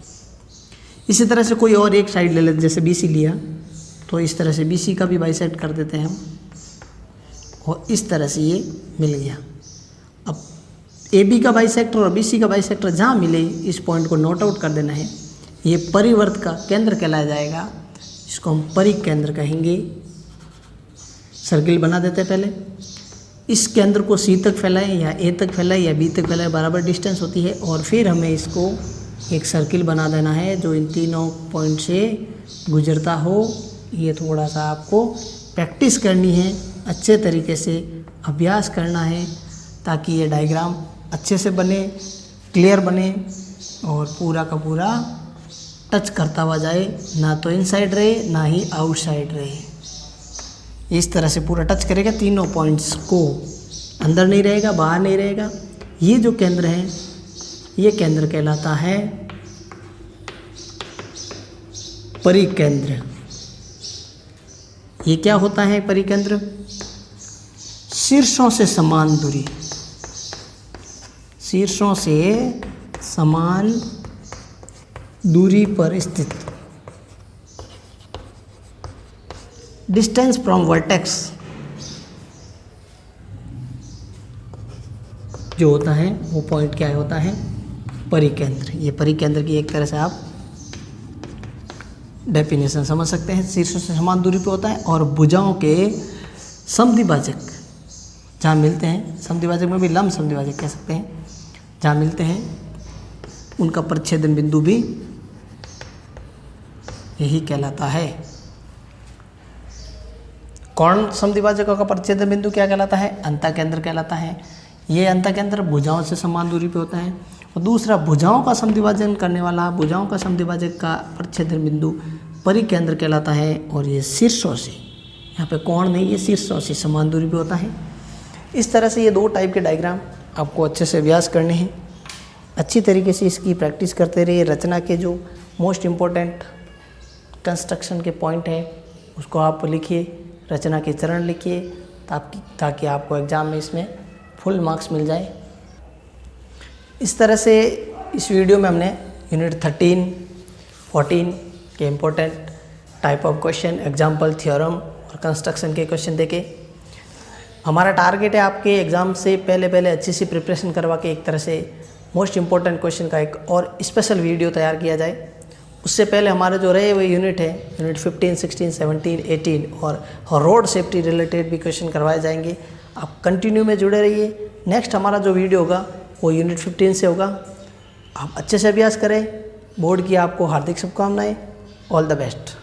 इसी तरह से कोई और एक साइड ले लेते, जैसे BC लिया तो इस तरह से BC का भी बाइसेक्ट कर देते हैं हम, और इस तरह से ये मिल गया। अब AB का बाइसेक्टर और BC का बाइसेक्टर जहाँ मिले इस पॉइंट को नोट आउट कर देना है। ये परिवर्त का केंद्र कहलाया जाएगा, इसको हम परिकेंद्र कहेंगे। सर्किल बना देते हैं पहले, इस केंद्र को C तक फैलाएं या A तक फैलाएं या B तक फैलाएं, बराबर डिस्टेंस होती है। और फिर हमें इसको एक सर्किल बना देना है जो इन तीनों पॉइंट से गुजरता हो। ये थोड़ा सा आपको प्रैक्टिस करनी है, अच्छे तरीके से अभ्यास करना है ताकि ये डायग्राम अच्छे से बने, क्लियर बने और पूरा का पूरा टच करता हुआ जाए, ना तो इनसाइड रहे ना ही आउटसाइड रहे। इस तरह से पूरा टच करेगा, तीनों पॉइंट्स को, अंदर नहीं रहेगा बाहर नहीं रहेगा। ये जो केंद्र है ये केंद्र कहलाता है परिकेंद्र। ये क्या होता है परिकेंद्र, शीर्षों से समान दूरी, शीर्षों से समान दूरी पर स्थित। डिस्टेंस फ्रॉम वर्टेक्स जो होता है वो पॉइंट क्या होता है, परिकेंद्र। ये परिकेंद्र की एक तरह से आप डेफिनेशन समझ सकते हैं। शीर्षों से समान दूरी पे होता है और भुजाओं के समद्विभाजक जहाँ मिलते हैं, समद्विभाजक में भी लंब समद्विभाजक कह सकते हैं, जहाँ मिलते हैं उनका परिच्छेदन बिंदु भी यही कहलाता है। कौन समद्विभाजकों का परिच्छेदन बिंदु क्या कहलाता है, अंतःकेंद्र कहलाता है। ये अंतःकेंद्र भुजाओं से समान दूरी पे होता है। और दूसरा भुजाओं का समद्विभाजन करने वाला, भुजाओं का समद्विभाजक का परिच्छेदन बिंदु परिकेंद्र कहलाता है। और ये शीर्षों से, यहाँ पे कोण नहीं, ये शीर्षों से समान दूरी पे होता है। इस तरह से ये दो टाइप के डायग्राम आपको अच्छे से अभ्यास करने हैं। अच्छी तरीके से इसकी प्रैक्टिस करते रहिए। रचना के जो मोस्ट इम्पोर्टेंट कंस्ट्रक्शन के पॉइंट हैं उसको आप लिखिए, रचना के चरण लिखिए, ताकि आपको एग्ज़ाम में इसमें फुल मार्क्स मिल जाए। इस तरह से इस वीडियो में हमने यूनिट 13, 14 के important type of question, example, theorem और कंस्ट्रक्शन के क्वेश्चन देखे। हमारा टारगेट है आपके एग्ज़ाम से पहले अच्छी सी प्रिपरेशन करवा के एक तरह से मोस्ट इम्पोर्टेंट क्वेश्चन का एक और स्पेशल वीडियो तैयार किया जाए। उससे पहले हमारे जो रहे हुए यूनिट है, यूनिट 15, 16, 17, 18 और रोड सेफ्टी रिलेटेड भी क्वेश्चन करवाए जाएंगे। आप कंटिन्यू में जुड़े रहिए। नेक्स्ट हमारा जो वीडियो होगा वो यूनिट 15 से होगा। आप अच्छे से अभ्यास करें। बोर्ड की आपको हार्दिक शुभकामनाएं। All the best.